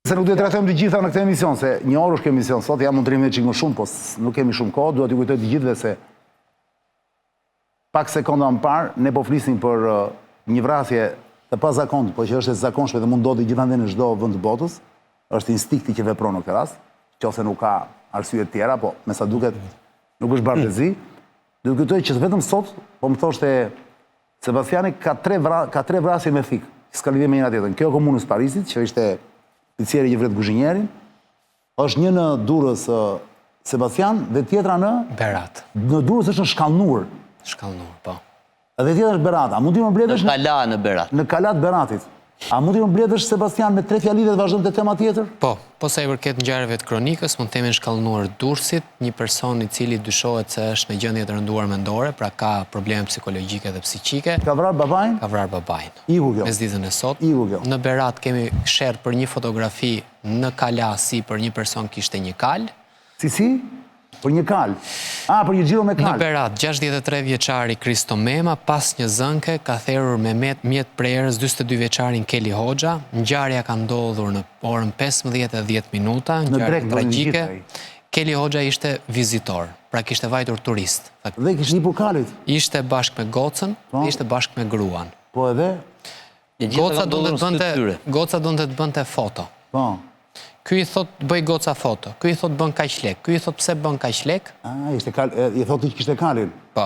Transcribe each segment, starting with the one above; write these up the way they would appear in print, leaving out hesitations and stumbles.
Se nuk duhet të trajtojmë të gjitha në këtë emision, se një orë është emision, sot jam mund të rrimë çik më shumë, po nuk kemi shumë kohë, duhet t'ju kujtoj të gjithëve se pak sekonda më parë, ne po flisim për një vrasje të pazakontë, po që është e zakonshme dhe mund ndodhi gjithandej në çdo vend të botës, është instinkti që vepron në këtë rast, qofse nuk ka arsye të tjera, po me sa duket nuk është bardhëzi. Do të kujtoj që vetëm sot, po më thoshte Sebastiani ka tre vrasje me fik, s'ka lidhje me njëra tjetrën. Kjo e komunës Parisit, që ishte picieri që vret kuzhinjerin, është një në Durrës Sebastian dhe tjetra në Berat. Në Durrës është në Shkallnur. Shkallnur, po. Dhe tjetra është Berat. A mund t'i më mbledhësh Në Kala në Berat. Në Kalat Beratit. A mund t'i më mbledhësh Sebastian me 3 fjali dhe të vazhdojmë te tema tjetër? Po sa i përket ngjarjeve të kronikës, mund të themi në Shkallnur Durrësit, një person i cili dyshohet se është në gjendje të rënduar mendore, pra ka probleme psikologjike dhe psiqike. Ka vrarë babain? Ka vrarë babain. Iku kjo. Mesditën e sot. Iku kjo. Në Berat kemi sherr për një fotografi në Kala si për një person kishte një kal. Si? Për një kal. Për një xhiro me kal. Në Berat, 63 vjeçari Kristo Mema, pas një zënke, ka therrur me mjet prerës 42 vjeçarin Keli Hoxha. Ngjarja ka ndodhur në orën 15:10, ngjarje tragjike. Keli Hoxha ishte vizitor, pra kishte vajtur turist. Dhe kishte një kalit. Ishte bashkë me gocën, ishte bashkë me gruan. Po edhe? Goca donte të bënte foto. Po. Ky i thot bëj goca foto, ky i thot bën kaq lek, ky i thot pse bën kaq lek. I thot që kishte kalin. Po.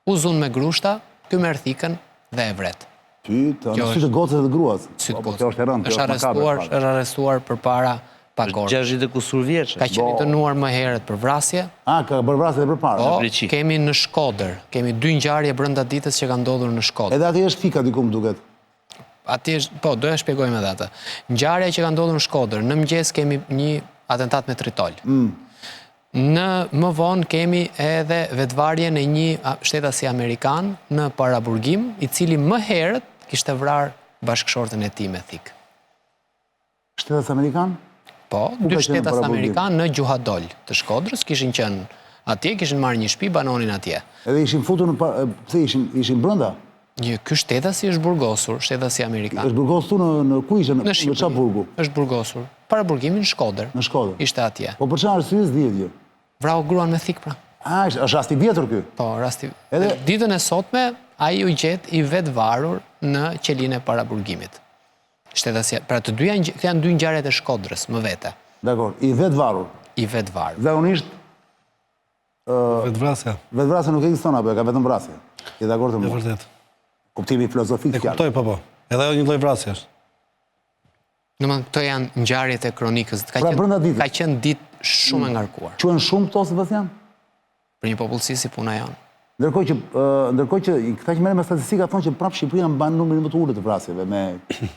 U zun me grushta, ky merr thikën dhe e vret. Ty, në sytë të gocës dhe gruas. Po, është arrestuar përpara pak orë. 60 e kusur vjeçë. Ka qenë dënuar më herët për vrasje. Ka bërë vrasje dhe përpara. Po, kemi në Shkodër, kemi 2 ngjarje brenda ditës që kanë ndodhur në Shkodër. Edhe aty është fika diku më duket. Po, doja shpjegojmë edhe atë. Ngjarja që ka ndodhur në Shkodër, në mëngjes kemi një atentat me tritol. Në më vonë kemi edhe vetvarjen e një shtetasi amerikan në Paraburgim, i cili më herët kishte vrarë bashkëshortën e tij me thik. Shtetas amerikan? Po, 2 shtetas amerikan në Gjuhadol të Shkodrës, kishin qenë atje, kishin marrë një shtëpi, banonin atje. Edhe ishin futur pse ishin brenda? Ky shtetasi është burgosur, shtetasi amerikan. Është burgosur në ku ishte? Në çfarë burgu? Është burgosur. Paraburgimin në Shkodër. Në Shkodër. Ishte atje. Po për çfarë arsye s'dihet gjë? Vrau gruan me thik pra. Është rasti vjetër ky. Po, rasti. Edhe ditën e sotme ai u gjet i vetvarur në qelinë e Paraburgimit. Shtetasi, pra të dyja janë 2 ngjarjet e Shkodrës, më vete. Dakor, i vetvarur. I vetvarur. Zakonisht vetvrasja. Vetvrasja nuk ekziston apo ka vetëm vrasje. Je dakord me mua? Vërtet. Kuptimi filozofik fjalë. E kuptoj, po. Edhe ajo një lloj vrasje është. Domethënë këto janë ngjarjet e kronikës. Ka qenë ditë shumë e ngarkuar. Quhen shumë këto, Sebastian? Për një popullsi si puna jonë. Ndërkohë që këta që merren me statistika thonë që prapë Shqipëria mban numrin më të ulët të vrasjeve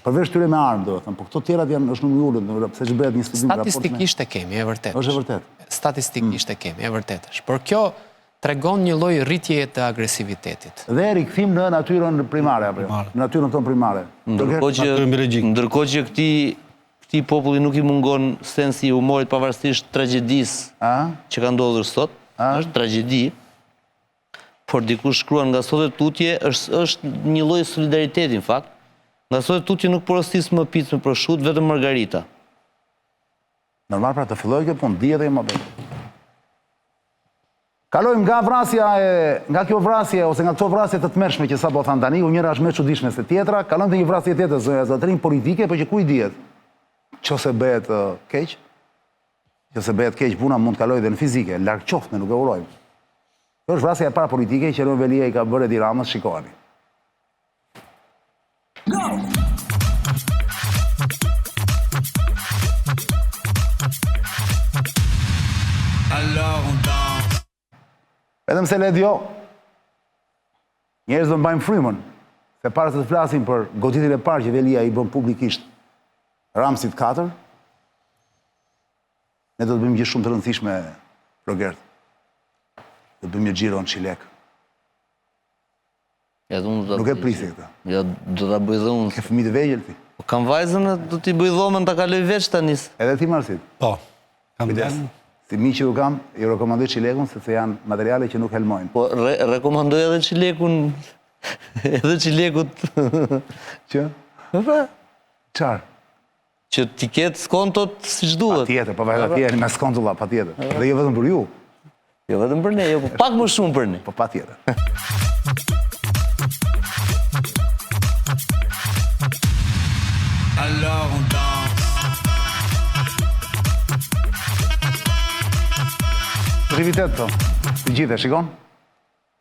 përveç tyre me armë, domethënë, po këto tjerat janë është numri i ulët, pse që bëhet një studim raporti. Statistikisht e kemi, e vërtetë. Është e vërtetë. Statistikisht e kemi, e vërtetë. Por kjo tregon një lloj rritjeje të agresivitetit. Dhe rikthim në natyrën primare apo jo? Në natyrën tonë primare. Ndërkohë që këtij populli nuk i mungon sensi i humorit pavarësisht tragjedisë që ka ndodhur sot, është tragjedi, por dikush shkruan nga sot e tutje është një lloj solidariteti në fakt. Nga sot e tutje nuk porostis më picë me prosciutto, vetëm margarita. Normal pra të filloj kjo punë, dihet e më bëj. Kalojmë nga kjo vrasje ose nga këto vrasje të tmerrshme që sapo than tani, njëra është më e çuditshme se tjetra, kalojmë te një vrasje tjetër zotërin politike, por që ku i dihet. Nëse bëhet keq, nëse bëhet keq puna mund të kalojë edhe në fizike, larg qoftë, ne nuk e urojmë. Kjo është vrasja e parë politike që Velia i ka bërë Edi Ramës, shikojeni. Vetëm se ledjo, njerëz do mbajmë frymën, se para se të flasim për goditjen e parë që Velia i bën publikisht Ramësit 4, ne do të bëjmë gjë shumë të rëndësishme, Rogert. Do bëjmë një xhiro në Çilek. Nuk e prisi këtë. Ja, do ta bëj dhe unë. Ke fëmijë të vegjël ti? Po kam vajzën, do t'i bëj dhomën ta kaloj veç tani. Edhe ti Marsit? Po. Kam vajzën. Si mi që ju kam, i rekomandoj Çilekun sepse janë materiale që nuk helmojnë. Po rekomandoj edhe Çilekun. Edhe Çilekut. Që? Çfarë? Që t'i ketë skontot si duhet. Pa tjetër, pa vajta tjetër, me skontulla, pa tjetër. Dhe jo vetëm për ju. Jo vetëm për ne, jo, po pak më shumë për ne. Po pa tjetër. Alors on danse. Privitet të të gjithë, shikon?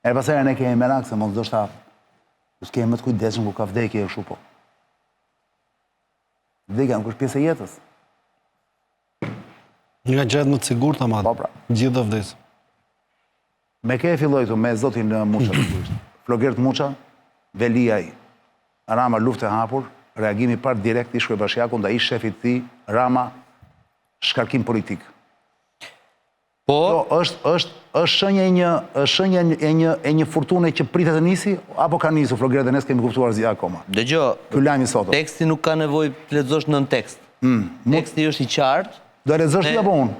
E pasere ne kemi merak se mos do shta s'kemi më të kujdesshëm ku ka vdekje e kështu po. Vdekja nuk është pjesë e jetës. Nga gjatë më të sigurt të madhë. Po, pra. Gjithë dhe vdesë. Me ke e filloj këtu me zotin Muça. Flogert Muça, Veliaj, Rama luftë e hapur, reagimi par direkt i Kryeբashkiaku ndaj shefit të tij, Rama, shkarkim politik. Po, është shenja e një fortune që pritet të nisi, apo ka nisur Flogert dhe ne s'kemi kuptuar zi akoma? dëgjoj, Ky lajmi sot. teksti nuk ka nevojë të lexosh nën tekst. Teksti është i qartë. Do e lexosh ti apo unë?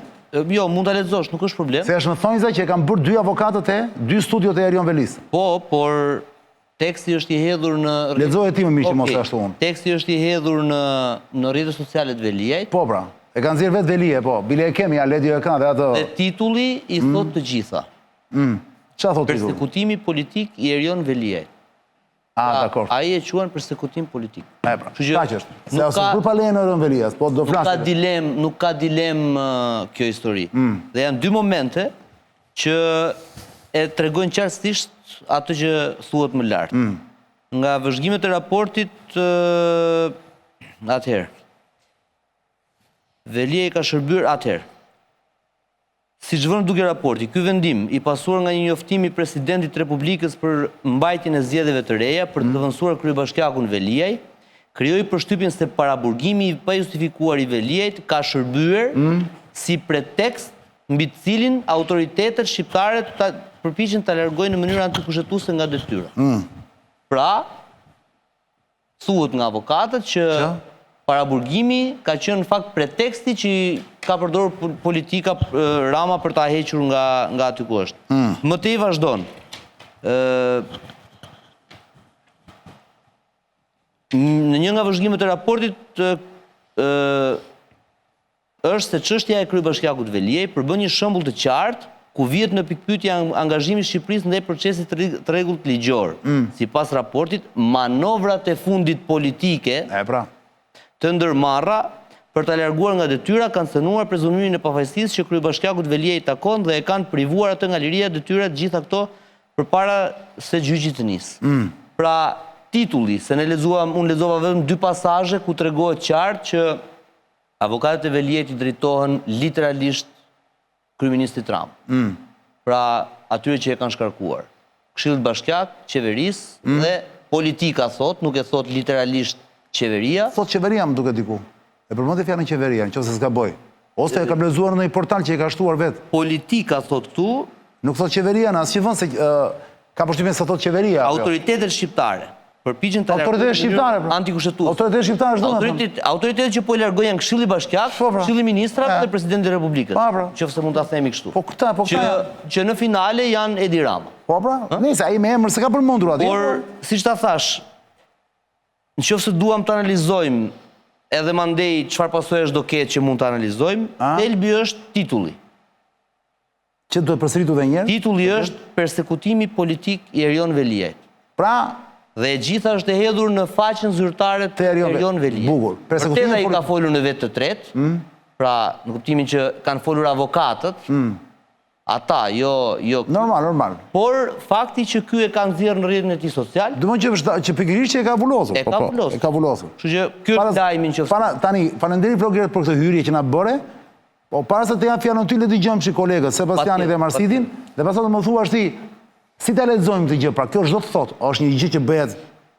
Jo, mund ta lexosh, nuk është problem. Se është në thonjza që e kanë bërë 2 avokatët e 2 studiot e Erion Velis. Po, por teksti është i hedhur në... Lexoje ti më mirë që mos e Okej, ashtu unë. Teksti është i hedhur në rrjetet sociale të Veliajt. Po pra, e kanë nxjerr vetë Velije, po. Bile e kemi, ja Ledio e kanë dhe atë. Dhe titulli i thot të gjitha. Çfarë thotë ti? Persekutimi politik i Erion Veliajt. Dakor. Ai e quhen persekutim politik. E pra, Kështu që kaq është. Se nuk asë ka- për pa lejen e Erion Velias, po do flasim. Nuk ka dilem kjo histori. Dhe janë 2 momente që e tregojnë qartësisht atë që thuhet më lart. Nga vëzhgimet e raportit atëherë. Veliaj ka shërbyer atëherë. Si që vënë duke raporti, ky vendim i pasuar nga një njoftim i presidentit Republikës për mbajtjen e zgjedhjeve të reja për të vënsuar Kryeբashkiakun Veliaj, krijoi përshtypjen se paraburgimi i pajustifikuar i Veliajt ka shërbyer si pretekst mbi të cilin autoritetet shqiptare përpiqen ta largojnë në mënyrë antikushtetuese nga detyra. Pra, thuhet nga avokatët që paraburgimi ka qenë në fakt preteksti që ka përdorur politika Rama për ta hequr nga aty ku është. Më tej vazhdon. Në një nga vëzhgimet e raportit është se çështja e Kryeբashkiakut Veliaj përbën një shembull të qartë ku vihet në pikpyetje angazhimi i Shqipërisë ndaj procesit të rregullt ligjor. Sipas raportit, manovrat e fundit politike E pra. të ndërmarra për ta larguar nga detyra kanë cënuar prezumimin e pafajësisë që Kryeբashkiakut Veliaj i takon dhe e kanë privuar atë nga liria e detyrat gjitha këto përpara se gjyqi të nisë. Pra, titulli, se unë lexova vetëm 2 pasazhe ku tregohet qartë që avokatët e Veliajt i drejtohen literalisht kryeministit Rama. Pra, atyre që e kanë shkarkuar. Këshillit Bashkiak, qeverisë dhe politika thot, nuk e thot literalisht qeveria. Thot qeveria më duket diku. E përmendë fjalën qeveria, nëse s'gaboj. Ose e ka blezuar në një portal që e ka shtuar vetë. Politika thot këtu, Nuk thot qeveria në asnjë vend se ka përshtypjen se thot qeveria. autoritetet shqiptare përpiqen ta Autoritetet shqiptare, pra. antikushtetuese. Autoritetet shqiptare çdo më. Autoritetet që po largojnë janë Këshilli Bashkiak, Po, pra. Këshilli Ministrave dhe Presidenti i Republikës. Po, pra. Qofse mund ta themi kështu. Po këta. Që në finale janë Edi Rama. Po pra, nëse ai me emër s'ka përmendur aty. Por, siç ta thash, nëse duam të analizojmë edhe mandej çfarë pasojesh do ketë që mund të analizojmë, thelbi është titulli. Që duhet përsëritur edhe një herë. Titulli është persekutimi politik i Erion Veliajt. Pra, Dhe e gjitha është e hedhur në faqen zyrtare të Erion Veliajt. Bukur. Vërtet ai ka folur në vetë të tretë, pra në kuptimin që kanë folur avokatët, ata, jo... Normal. Por fakti që ky e ka nxjerrë në rrjetin e tij social, Do të thotë që pikërisht që e ka vulosur. E ka vulosur. E ka vulosur. kështu që ky është lajmi që Tani, falenderoj Flogert për këtë hyrje që na bëre. Po para se të jap fjalën ty le të dëgjojmë si kolegët Sebastiani dhe Marsidin, dhe pastaj do më thuash ti si ta lexojmë këtë gjë. Pra kjo çdo të thotë, është një gjë që bëhet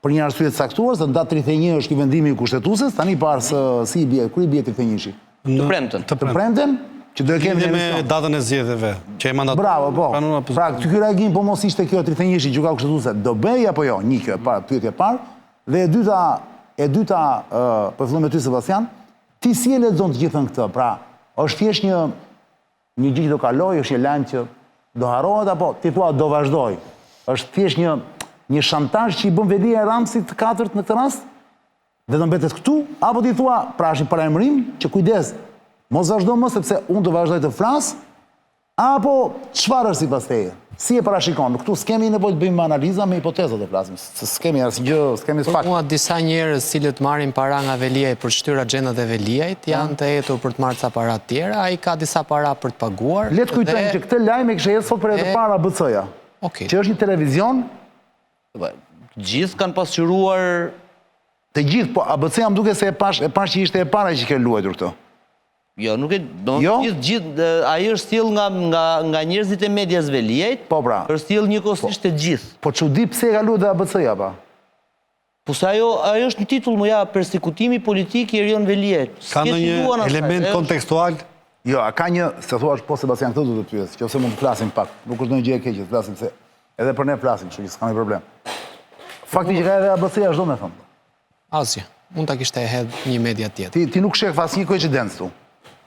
për një arsye të caktuar, se në datë 31 është ky vendimi i kushtetueses, tani para se si i bie, kur i bie 31-shi? të premten. Të premten, që do e kemi Lidhje në me emision. datën e zgjedhjeve, që e mandat. Bravo, po. Pra, ky reagim po mos ishte kjo 31-shi gjykata kushtetuese, do bëj apo jo? Një kjo e para, pyetja e parë, dhe e dyta, po fillojmë me ty Sebastian, ti si e lexon të gjithën këtë? Pra, është thjesht një gjë që do kaloj, është një lajm që do harrohet apo ti thua do vazhdoj? Është thjesht një shantazh që i bën Velia Ramsit të katërt në këtë rast? vetëm mbetet këtu, apo ti thua, pra është një parajmërim që kujdes, mos vazhdo më sepse unë të vazhdoj të flas, apo çfarë është sipas teje? Si e parashikon? Këtu s'kemi nevojë të bëjmë analiza me hipoteza të flasim, se s'kemi asnjë gjë, s'kemi fakt. Mua disa njerëz cilët marrin para nga Veliaj për shtyr agjendat e Veliajt, janë të etur për të marrë ca para të tjera, ai ka disa para për të paguar. Le të kujtojmë që këtë lajm e kishte sot për e të para BC-ja. Okej. Që është një televizion, Gjithë kanë pasqyruar. të gjithë, po ABC-ja më duket se e pash që ishte e para që ke luajtur këto. Jo, nuk e... Jo? Ai është sjell nga njerëzit e medias Veliajt. Po pra. Është sjell njëkohësisht të gjithë. Po çudi pse e ka luajtur ABC-ja pa? Po se ajo është një titull më ja persekutimi politik i Erion Veliajt. Ka ndonjë element kontekstual? Jo, a ka një, se thua po Sebastian këtë du të pyes, që ose mund të flasim pak, nuk është ndonjë gjë e keqe, të flasim se edhe për ne flasim, kështu që s'ka ndonjë problem. Fakti që ka edhe ABC-ja çdo më thon. Asgjë. Mund ta kishte hedh një media tjetër. Ti nuk sheh asnjë koincidencë tu.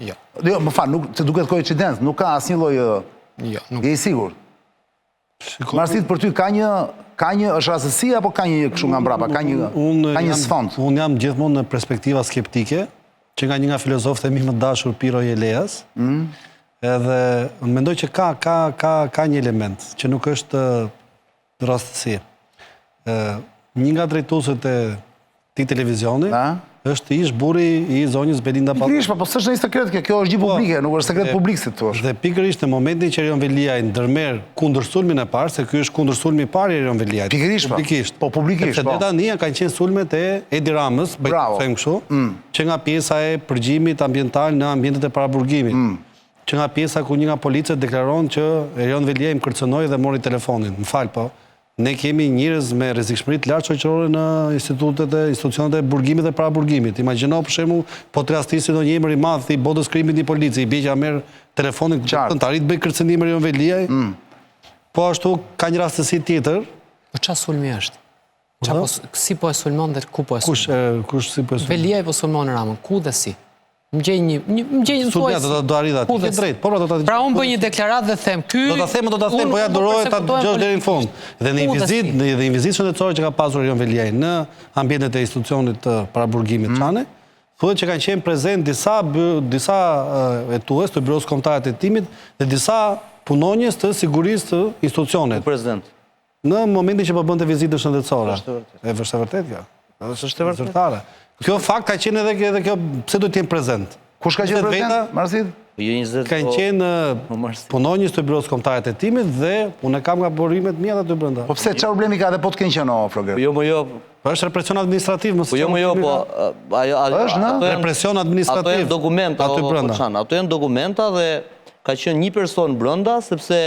Jo. Jo, më fal, nuk të duket koincidencë, nuk ka asnjë lloj. Jo, nuk. Je i sigurt? Marsit për ty ka një është rastësi apo ka një kështu nga mbrapa, ka një sfond? Unë jam gjithmonë në perspektiva skeptike, që nga një nga filozofët e mi më dashur Piro Jeleas, edhe mendoj që ka një element, që nuk është rastësi. Një nga drejtuesët e këtij televizioni është ish burri i zonjës Belinda Balloku. Pikërisht, po s'është një sekret kjo është gjë publike, nuk është sekret publik si thua. Dhe pikërisht në momentin që Erion Veliaj ndërmerr kundër sulmin e parë, se ky është kundër sulmi i parë i Erion Veliajt. Pikërisht. Po publikisht. Sepse tani kanë qenë sulmet e Edi Ramës, bëjmë kështu, që nga pjesa e përgjimit ambiental në ambientet e paraburgimit. Që nga pjesa ku një nga policët deklaron që Erion Veliaj më kërcënoi dhe mori telefonin. M'fal, po. Ne kemi njerëz me rrezikshmëri të lartë shoqërore në institucionet e burgimit dhe paraburgimit. Imagjino për shembull, po të rastisi ndonjë emër i madh i botës krimit i policë, i bie që merr telefonin të arrit bëj kërcënim Erion Veliaj. Po ashtu ka një rastësi tjetër. Po çfarë sulmi është? Si po e sulmon dhe ku po e sulmon? Kush si po e sulmon? Veliaj po sulmon Ramën. Ku dhe si? Më gjej një thuaj. Do arrit aty. Ke drejt. Pra unë bëj një deklaratë dhe them ky. Do ta them, po ja durohet ta dëgjosh deri në fund. Dhe në vizitë shëndetësore që ka pasur Erion Veliaj në ambientet e institucionit të paraburgimit Çane, thuhet që kanë qenë prezent disa hetues të Byros Kombëtar të Hetimit dhe disa punonjës të sigurisë të institucionit. Prezent. Në momentin që po bënte vizitë shëndetësore. Është e vërtetë kjo? Është e vërtetë. Kjo fakt ka qenë edhe kjo, pse do të jenë prezent? Kush ka qenë prezent, Marsit? Kanë qenë punonjës të Byros Kombëtar të Hetimit dhe unë kam nga burimet mia aty brenda. Po pse çfarë problemi ka dhe po të kenë qenë Floger? Jo. Po është represion administrativ, mos. Po jo, po është represion administrativ. Ato janë dokumenta aty brenda. Ato janë dokumenta dhe ka qenë një person brenda sepse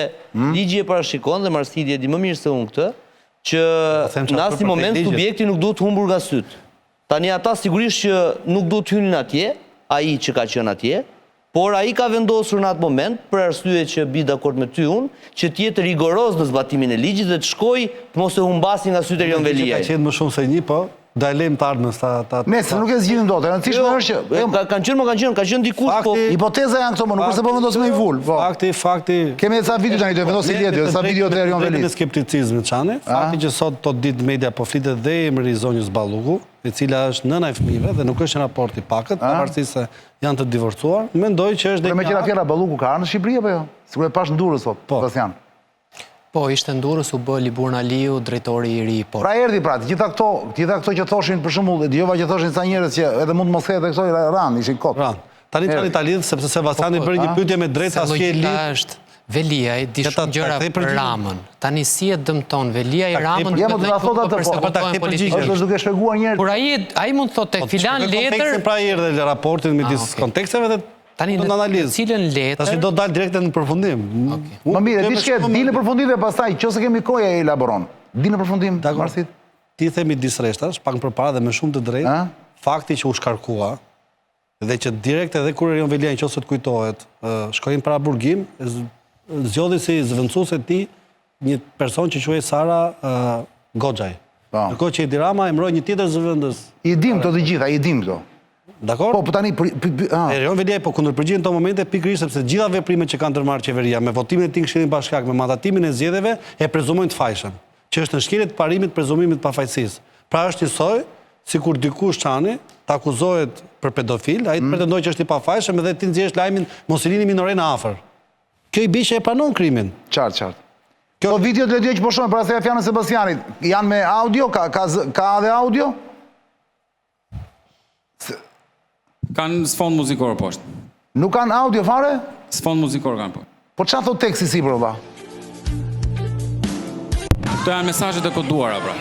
ligji e parashikon dhe Marsidi e di më mirë se unë këtë, që në asnjë moment subjekti nuk duhet humbur nga syt. Tani ata sigurisht që nuk do të hynin atje, ai që ka qenë atje, por ai ka vendosur në atë moment, për arsye që bi dakord me ty unë, që të jetë rigoroz në zbatimin e ligjit dhe të shkojë të mos e humbasi nga sytë Erion Veliaj. Ka qenë më shumë se një, po da e lejmë të ardhmës ta... Nëse nuk e zgjidhim dot, e rëndësishme është që... Kanë qenë dikush, po... Hipoteza janë këto, më nuk është se po vendosim me i vull. Fakti... Kemi edhe sa video tani, do vendosi Ledi, sa video të Erion Veliaj. Në skepticizmit Çane, fakti që sot tot ditë media po flitet dhe emri i zonjës Balluku, e cila është nëna e fëmijëve dhe nuk është në raport i pakët, pavarësisht se janë të divorcuar, mendoj që është me qira fjera Balluku ka ardhur në Shqipëri apo jo? Sigurisht pash në Durrës sot, Sebastian. Po, ishte në Durrës, u bë Liburn Aliu, drejtori i ri i portit. Pra erdhi pra, gjitha këto që thoshin për shembull, dëgjova që thoshin sa njerëz që edhe mund të mos ketë këto ran, ishin kot. Tani ta lidh sepse Sebastiani bëri një pyetje me drejtë asnjë lidh. Veliaj di shumë gjëra për Ramën. Tani si e dëmton Veliaj Ramën duke është duke shpjeguar një herë. Por ai mund thotë filan letër. Pra erdhi raportin midis konteksteve dhe tani në cilën letër. Tash do dal direkt në përfundim. Më mirë, diçka di në përfundim dhe pastaj nëse kemi kohë e elaboron. Di në përfundim, Marsit. Ti themi midis rreshtash, pak më përpara dhe me shumë të drejtë, fakti që u shkarkua dhe që direkt edhe kur Erion Veliaj nëse të kujtohet, shkojnë para burgim, zgjodhi si zëvendësues e tij një person që quhej Sara Goxhaj. Ndërkohë që Edi Rama emëroi një tjetër zëvendës. I dim këto të gjitha, i dim këto. Dakor? Po tani Erion Veliaj po kundërpërgjigjen në këto momente pikërisht sepse gjitha veprimet që kanë ndërmarrë qeveria me votimin e tij në Këshillin Bashkiak, me mandatimin e zgjedhjeve e prezumojnë të fajshëm, që është në shkelje të parimit prezumimit të pafajësisë. Pra është njësoj sikur dikush çani të akuzohet për pedofil, ai të pretendoj që është i pafajshëm edhe ti nxjesh lajmin mos i lini minoren afër. Kjo i bishe e pranon krimin. Qartë. Kjo video të ledje që po shohim para se fjalën e Sebastianit, janë me audio, ka edhe audio? Kanë sfond muzikor poshtë. Nuk kanë audio fare? Sfond muzikor kanë poshtë. Po çfarë thot teksti sipër valla? Këto janë mesazhet e koduara pra.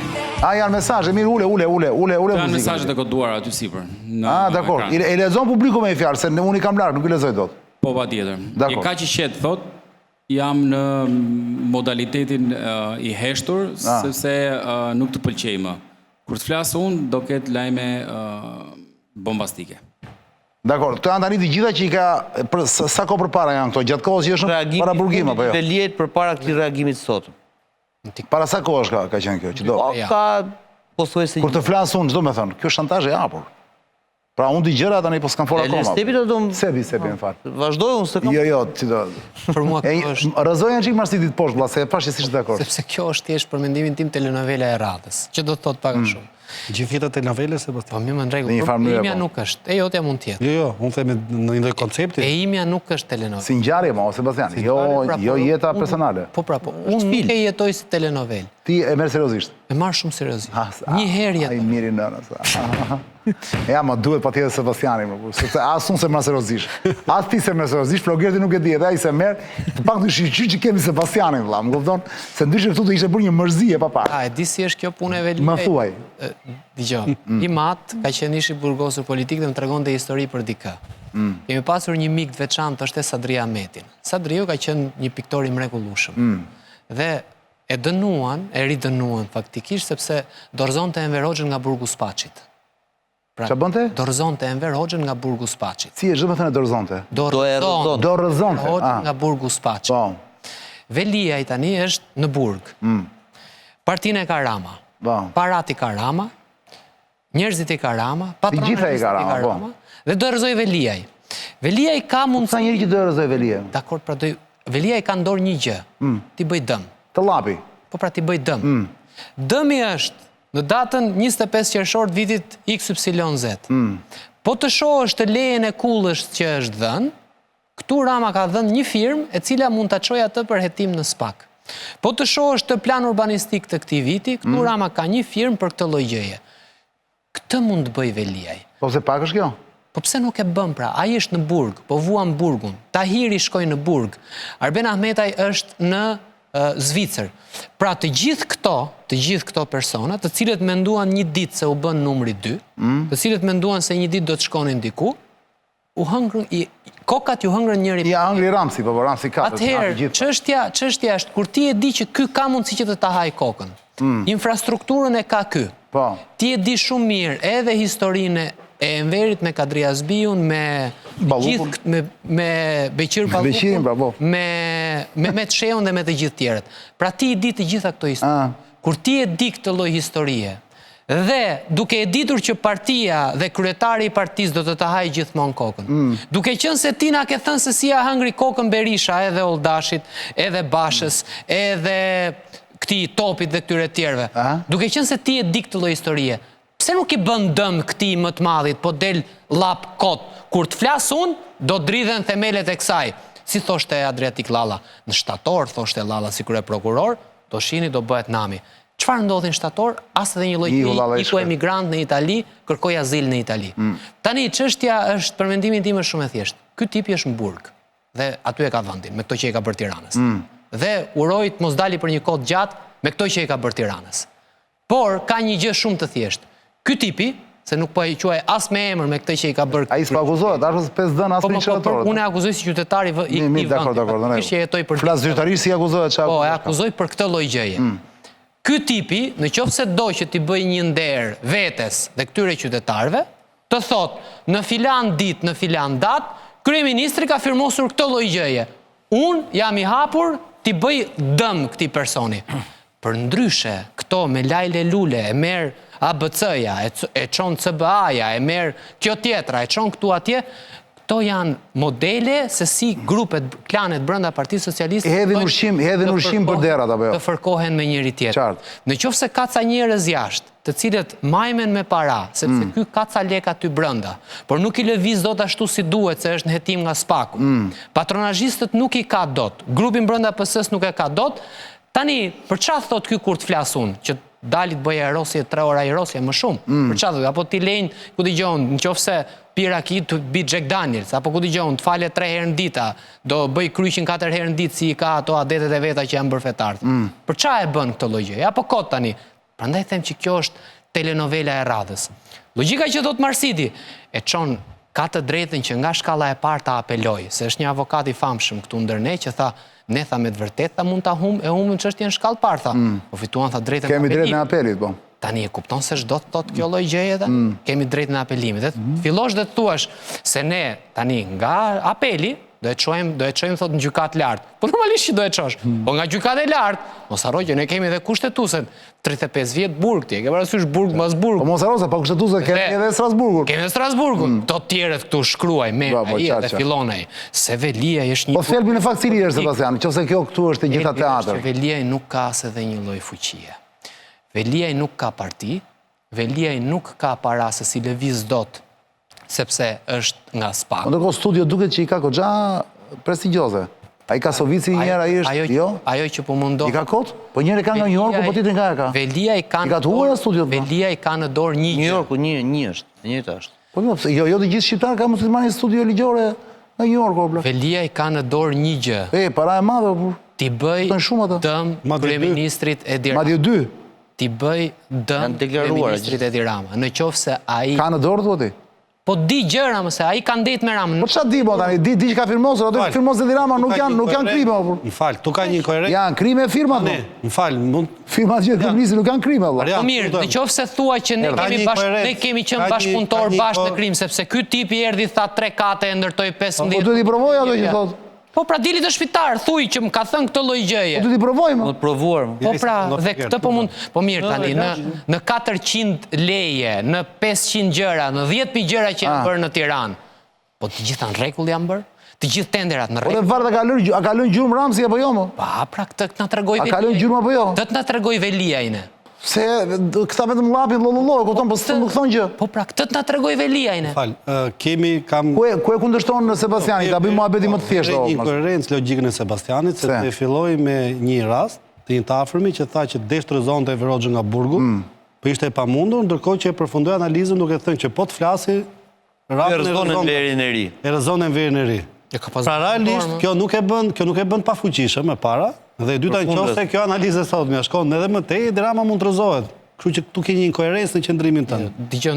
Janë mesazhe, mirë, ule Këto janë muzikën. mesazhet e koduara aty sipër. Dakor. E lexon publiku me fjalë, se unë i kam larg, nuk i lexoj dot. Po patjetër. Dakor. E ka që qetë thot, jam në modalitetin i heshtur, sepse nuk të pëlqej më. Kur të flas unë, do ketë lajme bombastike. Dakor, këto janë tani të gjitha që i ka sa kohë përpara janë këto, gjatë kohës që është para burgim apo jo? Veliet përpara këtij reagimit sot. Para sa kohësh ka qenë kjo, që do? Ka pothuajse Kur të flas unë, çdo më thon, kjo është shantazh i hapur. Pra unë di gjëra tani po s'kam fort akoma. Stepi do Sepi më fal. Vazhdoj unë se kam. Jo, ti do. Për mua kjo është. Rrëzoja çik marsitit poshtë, valla, se pash si është dakord. Sepse kjo është thjesht për mendimin tim telenovela e radhës, që do të thotë pak a shumë. Gjithë jetët telenovelës Sebastian. Po më në rregull, por imja nuk është. E jotja mund të jetë. Jo, unë them në një lloj koncepti. E imja nuk është telenovela. Si ngjarje mo, Sebastian. Jo jeta personale. Po. Unë nuk e jetoj si telenovel. Ti e merr seriozisht. E marr shumë seriozisht. Një herë jetoj. Ai miri nëna. Ja, ma duhet patjetër Sebastiani, sepse as unë se merr seriozisht. As ti se merr seriozisht, Flogerti nuk e di, edhe ai se merr. Të paktën shiqyr që kemi Sebastianin, vëlla, më kupton? Se ndryshe këtu do ishte bërë një mërzi e papar. E di si është kjo punë e Veliaj. Më thuaj. Dgjoj. I mat ka qenë ish i burgosur politik dhe më tregonte histori për dikë. Kemi pasur një mik të veçantë, është Sadri Ahmetin. Sadriu ka qenë një piktor i mrekullueshëm. Dhe e ridënuan faktikisht sepse dorëzonte Enver Hoxhën nga burgu Spaçit. Qa bënte? Dorëzonte Enver Hoxhën nga burgu Spaçit. Si e çdo më thënë dorëzonte? Dorëzonte Hoxhën nga burgu Spaçit. Po. Veliaj tani është në burg. Partinë e ka Rama. Parat i ka Rama. Njerëzit i ka Rama. Gjitha i ka Rama. Dhe do rrëzoj Veliaj. Veliaj ka mund... Sa njëri që do rrëzoj Veliaj? Dakor, pra do... Veliaj ka ndorë një gjë. Ti bëj dëm. Të lapi? Po pra ti bëj dëm. Dëmi është në datën 25 qershor të vitit XYZ. Po të shohësh të lejen e kullës që është dhënë, këtu Rama ka dhënë një firmë e cila mund ta çojë atë për hetim në SPAK. Po të shohësh të plan urbanistik të këtij viti, këtu Rama ka një firmë për këtë lloj gjëje. Këtë mund të bëj Veliaj. Po pse pak është kjo? Po pse nuk e bën pra? Ai është në burg, po vuan burgun. Tahiri shkoi në burg. Arben Ahmetaj është në Zvicër. Pra të gjithë këto persona, të cilët menduan një ditë se u bën numri 2, të cilët menduan se një ditë do të shkonin diku, kokat ju hëngrën njëri. Ja hëngri Ramsi, po Ramsi ka. Atëherë, çështja është kur ti e di që ky ka mundësi që të ta haj kokën. Infrastrukturën e ka ky. Po. Ti e di shumë mirë edhe historinë e Enverit me Kadriazbiun, me Beqir Ballukun, me të Sheun dhe me të gjithë tjerët. Pra ti i di të gjitha këto histori. Kur ti e di këtë lloj historie, dhe duke e ditur që partia dhe kryetari i partisë do të ta hajë gjithmonë kokën, duke qenë se ti na ke thënë se si ja hëngri kokën Berisha, edhe Oldashit, edhe Bashës, edhe këtij Topit dhe këtyre tjerëve, duke qenë se ti e di këtë lloj historie, pse nuk i bën dëm këtij më të madhit, po del lap kot? Kur të flas unë, do dridhen themelet e kësaj. Si thoshte Adriatik Llalla, në shtator, thoshte Llalla si kryeprokuror, do shihni do bëhet nami. Çfarë ndodhi në shtator? As edhe një lloj iku emigrant në Itali, kërkoi azil në Itali. Tani çështja është, për mendimin tim, është shumë e thjeshtë. Ky tipi është në burg dhe aty e ka vendin me këto që i ka bërë Tiranës. Dhe uroj të mos dali për një kohë gjatë me këto që i ka bërë Tiranës. Por ka një gjë shumë të thjeshtë. Ky tipi, se nuk po e quaj as me emër me këtë që i ka bërë... A i s'pa akuzohet, ashtë 5 dënë as për qëratorët. Unë e akuzoj si qytetari i vëndit. Flas zyrtarisht si akuzohet që akuzoj. Po, e akuzoj për këtë lloj gjëje. Ky tipi, në qoftë se do që t'i bëj një nder vetes dhe këtyre qytetarëve, të thot, në filan ditë, në filan datë, kryeministri ka firmosur këtë lloj gjëje. Unë jam i hapur t'i bëj dëm këtij personi. Për ndryshe, këto me lajle lule, e merë ABC-ja, e qonë CBA-ja, e merë kjo tjetra, e qonë këtu atje, Këto janë modele se si grupet, klanet brenda Partisë Socialiste Hedhin ushqim për derat apo jo? të fërkohen me njëri tjetër. Në qoftë se ka ca njerëz jashtë, të cilët majmen me para, sepse ky ka ca lek aty brenda, por nuk i lëviz dot ashtu si duhet, se është në hetim nga spaku. Patronazhistët nuk i ka dot, grupin brenda PS-s nuk e ka dot. Tani, për çfarë thot ky kur të flas unë, që dalit bëj aerosje 3 ora aerosje më shumë? Për çfarë? Apo ti lejnë, ku dëgjon, nëse pira ki të bi Jack Daniels, apo ku dëgjon, të falet 3 herë në dita, do bëj kryqin 4 herë në ditë si i ka ato adetet e veta që janë bërë fetartë. Për çfarë e bën këtë lloj gjëje? Apo kot tani? Prandaj them që kjo është telenovela e radhës. Logjika që thot Marsidi e çon ka të drejtën që nga shkalla e parë ta apeloj, se është një avokat i famshëm këtu ndër ne që tha ne tha me të vërtet ta mund ta humbim çështjen shkallë parë tha. Po fituan tha drejtën e apelimit. Kemi drejtën e apelit, po. Tani e kupton se çdo të thotë kjo lloj gjëje ta? Kemi drejtën e apelimit. Fillosh dhe të thuash se ne tani nga apeli do e çojmë thotë në gjykatë lart. Po normalisht që do e çosh. Po nga gjykata e lart, mos harroj që ne kemi edhe kushtetuesen 35 vjet burg ti. E ke parasysh burg mbas burg. Po mos harro se pa kushtetuese kemi edhe Strasburgun. Kemi edhe Strasburgun. To tjerët këtu shkruaj me ai dhe fillon ai. Se Velia është një. Po thelbi në fakt cili është Sebastian, nëse kjo këtu është e gjitha teatër. Velia nuk ka as edhe një lloj fuqie. Velia nuk ka parti, Velia nuk ka para se si lëviz dot, sepse është nga spaku. Ndërkohë studio duket që i ka goxha prestigjioze. Ai ka Sovici njëra i është, jo? Ajo që po mundon. I ka kot? Po njëri ka nga New Yorku, po tjetri nga e ka. Velia i ka në dorë. Velia i ka në dorë një gjë. New Yorku një është, e njëjta është. Po jo të gjithë shqiptar ka mos të marrin studio ligjore nga New Yorku. Velia i ka në dorë një gjë. Para e madhe po. Ti bëj dëm kryeministrit Edi Rama. Madje 2. Ti bëj dëm kryeministrit Edi Rama. Në qoftë se ai ka në dorë thotë. Po di gjëra mëse, ai ka ndet me Ramën. Po çfarë di, tani? Di që ka firmosur, ato firmosë Edi Rama nuk janë krime. M'fal, tu ka një inkoherencë. Janë krime firmat. M'fal, mund firmat që komunistë nuk janë krime valla. Po mirë, nëse thua që ne kemi qenë bashkëpunëtor bashkë në krim, sepse ky tipi erdhi tha 3 kate e ndërtoi 15. Po duhet i provoj ato që thotë. Po pra dili të shpitar, thuj që më ka thënë këtë lloj gjëje. Po duhet i provojmë. Po provuar. Po pra, dhe këtë po mund, po mirë tani në 400 leje, në 500 gjëra, në 10.000 gjëra që janë bërë në Tiranë. Po të gjitha në rregull janë bërë? Të gjithë tenderat në rregull. Po dhe vartë a ka lënë gjurmë Ramsi apo jo më? Pa, pra këtë na tregoi Velia. A ka lënë gjurmë apo jo? Këtë na tregoi Velia ine. Se këta vetëm llapin lollollo, kupton, po nuk thonë gjë. Po pra këtë na tregoi Velia ine. Fal, kam ku e kundërshton Sebastiani, ta bëjmë muhabeti më të thjeshtë. Një inkoherencë logjikën e Sebastianit, se ne filloi me një rast të një të afërmi që tha që deshtërëzonte Veroxhën nga burgu, po ishte e pamundur, ndërkohë që e përfundoi analizën duke thënë që po të flasi rrezonën verën e ri. E rrezonën verën e ri. Pra realisht kjo nuk e bën pa fuqishëm e para. Dhe e dyta nëse kjo analizë sot më shkon edhe më tej, Edi Rama mund të rrezohet. Kështu që tu ke një inkoherencë në qendrimin tënd.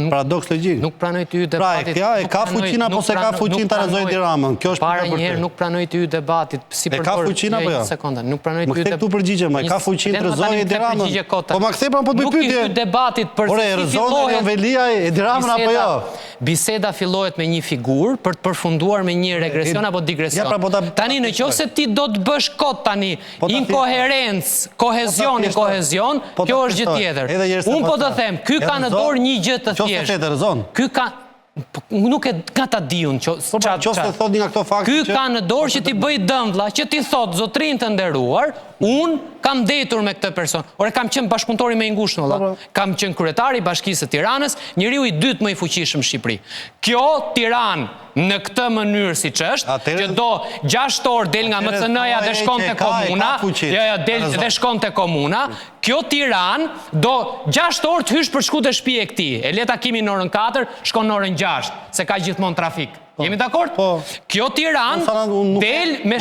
Paradoks logjik. Nuk pranoj ty debatit. Pra, e ka fuqinë apo se ka fuqinë ta rrezojë Edi Ramën? Kjo është para një herë nuk pranoj ty debatit. Si për ka fuqinë apo jo? Sekonda, nuk pranoj ty debatit. Më këtu përgjigje, më ka fuqinë të rrezojë Edi Ramën. Po ma kthe pra po të bëj pyetje. Nuk i debatit për si fillohet Velia Edi Ramën apo jo? Biseda fillohet me një figurë për të përfunduar me një regresion apo digresion. Tani nëse ti do të bësh kot tani inkoherencë, kohezion, kjo është gjë tjetër. Unë po të them, ky ka në dorë një gjë të thjeshtë. Ky ka nuk e ka ta diun ky ka në dorë që ti bëj dëm vlla, që ti thot zotrin të nderuar, un kam ndetur me këtë person. Ore kam qenë bashkëpunëtori më i ngushtë valla. Kam qenë kryetari i Bashkisë së Tiranës, njeriu i dytë më i fuqishëm në Shqipëri. Kjo Tiranë në këtë mënyrë siç është, që do 6 orë del nga MCN-ja dhe shkon te komuna, del dhe shkon te komuna, kjo Tiranë do 6 orë të hysh për shku te shtëpia e këtij. E le takimin në orën 4, shkon në orën 6, se ka gjithmonë trafik. Jemi dakord? Kjo Tiranë del me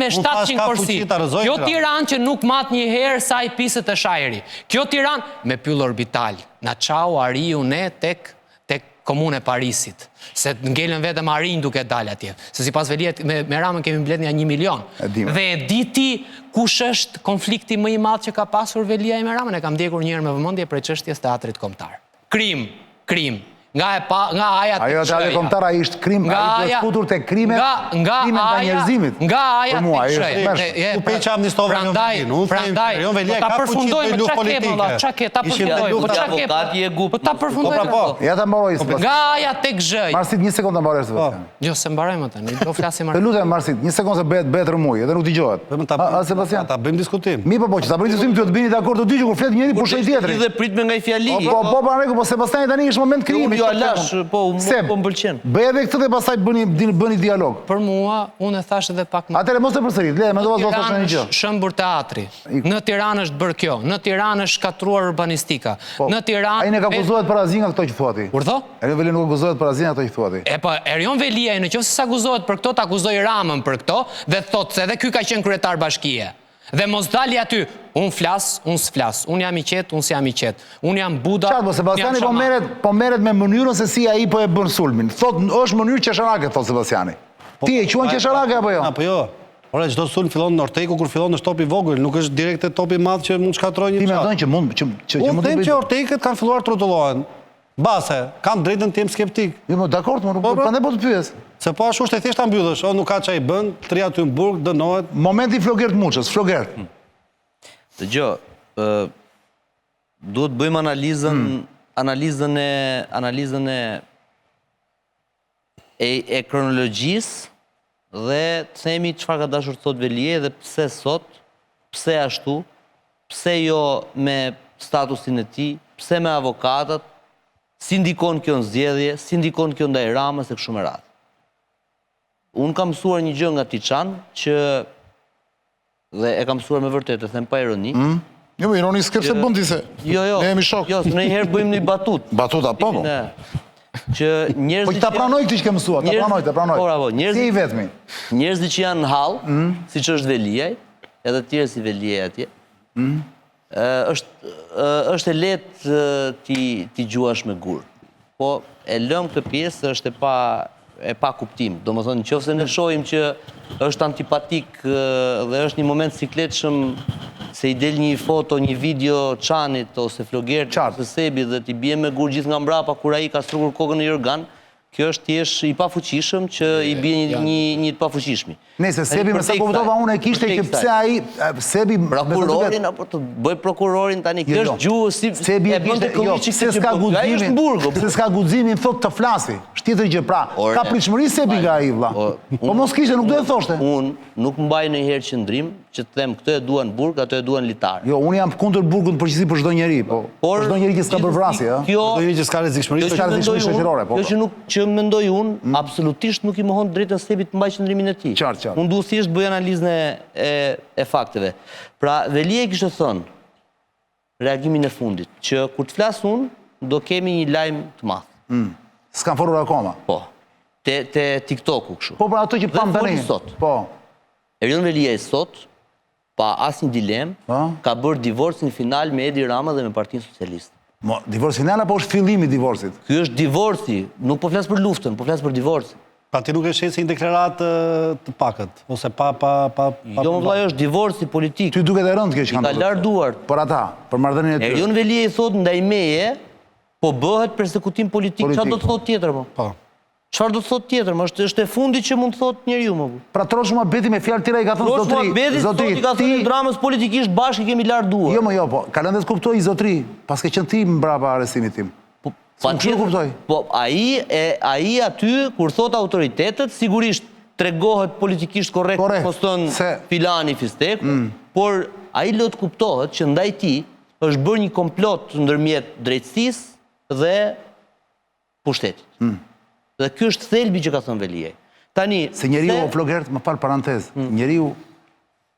700 kursi. Kjo Tiranë që nuk mat një herë sa i pisët e shajri. Kjo Tiranë me pyll orbital. Na çau ariu ne tek komune Parisit, se ngelen vetëm arinj duke dalë atje. Se sipas Veliat me Ramën kemi mbledh nga 1 milion. Dhe e di ti kush është konflikti më i madh që ka pasur Velia me Ramën? E kam ndjekur një herë me vëmendje për çështjes teatrit kombëtar. Krim. nga aja të Ajo të atë komtar, a ishtë krim, a i të shkutur të krimet nga njerëzimit. Nga aja të këshëj. Ku peqa amnistove Erion Velia ka fuqi të luft politike. Ta përfundojmë. Ja ta mbaroj Sebastian. Nga aja të këshëj. Marsit, një sekundë të mbaroj Sebastian. Jo, se mbarojmë atë, do flasim Të lutem Marsit, një sekundë se bëhet rëmuj, edhe nuk dëgjohet. Sebastian, Ta bëjmë diskutim. Mi po që ta bëjmë diskutim, të bëni dakord të dy që kur flet njëri pushoj tjetri. Dhe prit me nga i fjali. Po pareku, po Sebastiani tani është moment krimi. Jo alash, po më pëlqen. Bëj edhe këtë dhe pastaj bëni dialog. Për mua, unë e thash edhe pak më. Atëre mos e përsërit, le, mendova se do të thosh një gjë. Shëmbur teatri. Në Tiranë është bërë kjo, në Tiranë është shkatruar urbanistika. Në Tiranë ai ne ka akuzohet parazi nga këto që thuati. Urdhë? Erion Velia nuk akuzohet parazi nga këto që thuati. E po, Erion Velia, nëse s'akuzohet për këto, t'akuzoj Ramën për këto dhe thotë se edhe ky ka qenë kryetar bashkie. Dhe mos dali aty, unë flas, unë s'flas, unë jam i qetë, unë s'jam i qetë, unë jam Buda, Qartë, Sebastiani po merret me mënyrën se si ai po e bën sulmin. Thot, është mënyrë qesharake, thot Sebastiani. Ti e quan qesharake apo jo? Apo jo. Ora, çdo sulm fillon në Orteku kur fillon në topi vogël, nuk është direkt topi i madh që mund shkatrojë një Ti çfarë. mendon që mund Unë them që Ortekët kanë filluar të rrotullohen. Base, kam drejtën të jem skeptik. Jo, dakord, prandaj po të pyes. Se po ashtu është e thjeshta mbyllësh, nuk ka çaj bën, tri aty në burg, dënohet. Momenti Flogert Muçës, Flogert. Dëgjoj, duhet bëjmë analizën e kronologjisë dhe të themi çfarë ka dashur të thotë Velia dhe pse sot, pse ashtu, pse jo me statusin e tij, pse me avokatët, si ndikon kjo në zgjedhje, si ndikon kjo ndaj Ramës e kështu me radhë. Unë kam mësuar një gjë nga Tiçan që dhe e kam mësuar me vërtet, e them pa ironi. Jo, ironi s'ke pse bën ti se. Jo. Ne jemi shok. Jo, ndonjëherë bëjmë një batut. Batuta po. Që njerëzit Po ta pranoj këtë që ke mësuar, ta pranoj. Po bravo, Si i vetmi. Njerëzit që janë në hall, siç është Veliaj, edhe të tjerë si Veliaj atje. Është e lehtë ti gjuash me gur. Po e lëm këtë pjesë është e pa kuptim. Domethënë nëse ne shohim që është antipatik dhe është një moment sikletshëm se i del një foto, një video Çanit ose Flogert ose Sebi dhe ti bie me gur gjithë nga mbrapa kur ai ka strukur kokën në Jorgan, kjo është thjesht i pafuqishëm që i bie një të pafuqishmi. Nëse Sebi më sa kuptova unë e kishte që pse ai Sebi prokurorin apo të bëj prokurorin tani kjo është gjuhë si Sebi e bën të se s'ka guximin. Se s'ka guximin thot të flasi. Tjetër gjë pra. Ka pritshmëri Sebi nga ai vlla. Po mos kishte nuk do e thoshte. Unë nuk mbaj ndonjëherë qendrim që të them këtë e duan burg, ato e duan litar. Jo, unë jam kundër burgut në përgjithësi për çdo njeri, po. Për çdo njeri që s'ka bërë vrasje, ëh. Çdo njeri që s'ka rrezikshmëri shoqërore, po. Kjo që mendoj unë, absolutisht nuk i mohon drejtën Sebit të mbajë qendrimin e tij. Qartë. Unë duhet thjesht bëj analizën e fakteve. Pra, Velia kishte thënë reagimin e fundit që kur të flas unë, do kemi një lajm të madh. S'kan folur akoma. Po. Te TikToku kështu. Po pra ato që pam tani. Po. Erion Velia sot pa asnjë dilemë, ka bërë divorcin final me Edi Rama dhe me Partinë Socialiste. Divorci final apo është fillimi i divorcit? Ky është divorci, nuk po flas për luftën, po flas për divorcin. Pra ti nuk e sheh si një deklaratë të pakët ose pa Jo, më vllai, është divorci politik. Ty duket e rëndë kjo që kanë. Ka lar duar. Për ata, për marrëdhënien e tyre. Erion Velia i thotë ndaj meje, po bëhet persekutim politik. Çfarë do të thotë tjetër po? Po. Çfarë do të thotë tjetër? Është e fundit që mund të thotë njeriu më. Pra trosh muhabeti me fjalë tira i ka thënë zotri. Zotri, i ka thënë Dramës politikisht bashkë kemi lar duar. Jo, po. Kalendës kuptoj zotri, paske qenë ti mbrapa arrestimit tim. Pa që kuptoj. Po ai aty kur thot autoritetet sigurisht tregohet politikisht korrekt, poston filani fistek, por ai lot kuptohet që ndaj tij është bërë një komplot ndërmjet drejtësisë dhe pushtetit. Dhe ky është thelbi që ka thënë Velia. Tani, se njeriu o Flogert, më fal parantezë, njeriu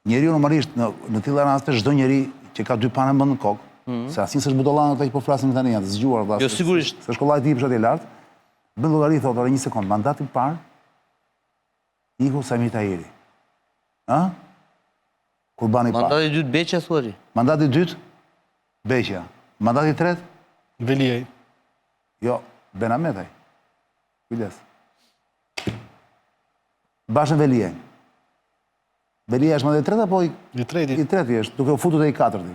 normalisht në tilla raste çdo njeri që ka dy panë në kokë, se asnjë s'është budollan ata që po flasin tani janë të zgjuar vllazë. Jo sigurisht. Se shkollaj i fshat i lart. Bën llogari thotë, "Ore një sekond, mandati i parë iku Sami Tahiri." Ë? Kurbani i parë. Mandati i dytë Beqja thuari. Mandati i dytë Beqja. Mandati i tretë Veliaj. Jo, Benametaj. Kujdes. Bashën Veliaj. Velia është mandati i tretë apo i treti? I treti është, duke u futur te i katërti.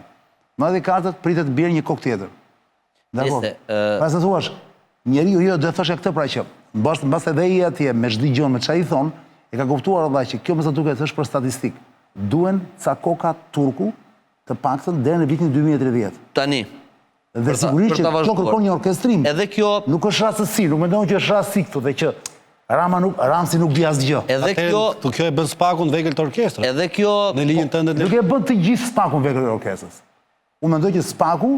Mandati i katërt pritet të bjerë një kokë tjetër. Dakor. Pas të thuash, njeriu jo do të thoshe këtë pra që mbas edhe i atje me çdo gjë me çfarë i thon, e ka kuptuar valla që kjo më sa duket është për statistik. Duhen ca koka turku të paktën deri në vitin 2030. Tani. Dhe sigurisht që kjo kërkon një orkestrim. Edhe kjo nuk është rastësi, nuk mendoj që është rastësi këtu dhe që Ramsi nuk di asgjë. Edhe kjo e bën spakun vegël të orkestrës. Edhe kjo në linjën tënde nuk e bën të gjithë spakun vegël të orkestrës. Unë mendoj që spaku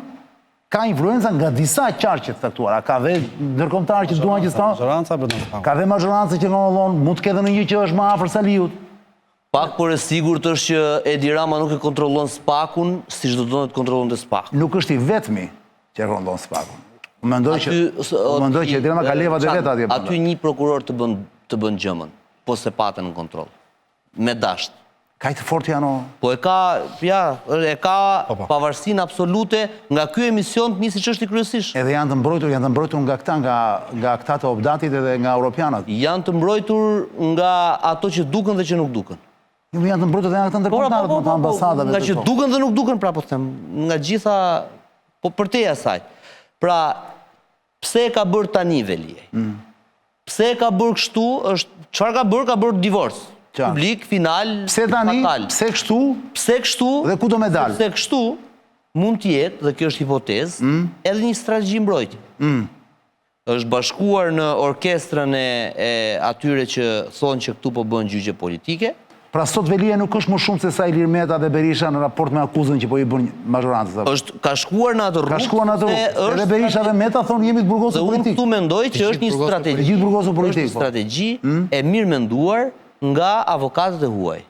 ka influenca nga disa qarqe të caktuara. Ka dhe ndërkombëtarë që duan që ska. Ka dhe mazhorancë që kontrollon, mund të ketë në një që është më afër Saliut. Pak por e sigurt është që Edi Rama nuk e kontrollon spakun siç do të kontrollonte spakun. Nuk është i vetmi që e kontrollon spakun. Mendoj që Edi Rama ka levat e vet atje. Aty një prokuror të bën gjëmën, po se patën në kontroll. Me dasht. Ka të fortë janë. Po e ka pavarësinë absolute nga ky emision të nisi çështje kryesisht. Edhe janë të mbrojtur nga këta, nga këta të obdatit edhe nga europianat. Janë të mbrojtur nga ato që duken dhe që nuk duken. Janë të mbrojtur dhe nga këta ndërkombëtarët më të ambasadave. Nga që duken dhe nuk duken, pra po them, nga gjitha, po për te asaj. Pra, pse e ka bërë tani Veliaj? Pse e ka bërë kështu, çfarë ka bërë divorc. Publik, final, pse tani, pse kështu, dhe ku do me dalë? Pse kështu, mund t'jetë, dhe kjo është hipotezë, edhe një strategji mbrojtje. Është bashkuar në orkestrën e atyre që thonë që këtu po bën gjyqje politike. Pra sot Veliaj nuk është më shumë se sa Ilir Meta dhe Berisha në raport me akuzën që po i bën mazhorancës. Ka shkuar në atë rrugë. Ka shkuar në atë rrugë. Edhe Berisha dhe Meta thonë jemi të burgosur politik. Dhe unë këtu mendoj që është një strategji e mirë menduar nga avokatët e huaj.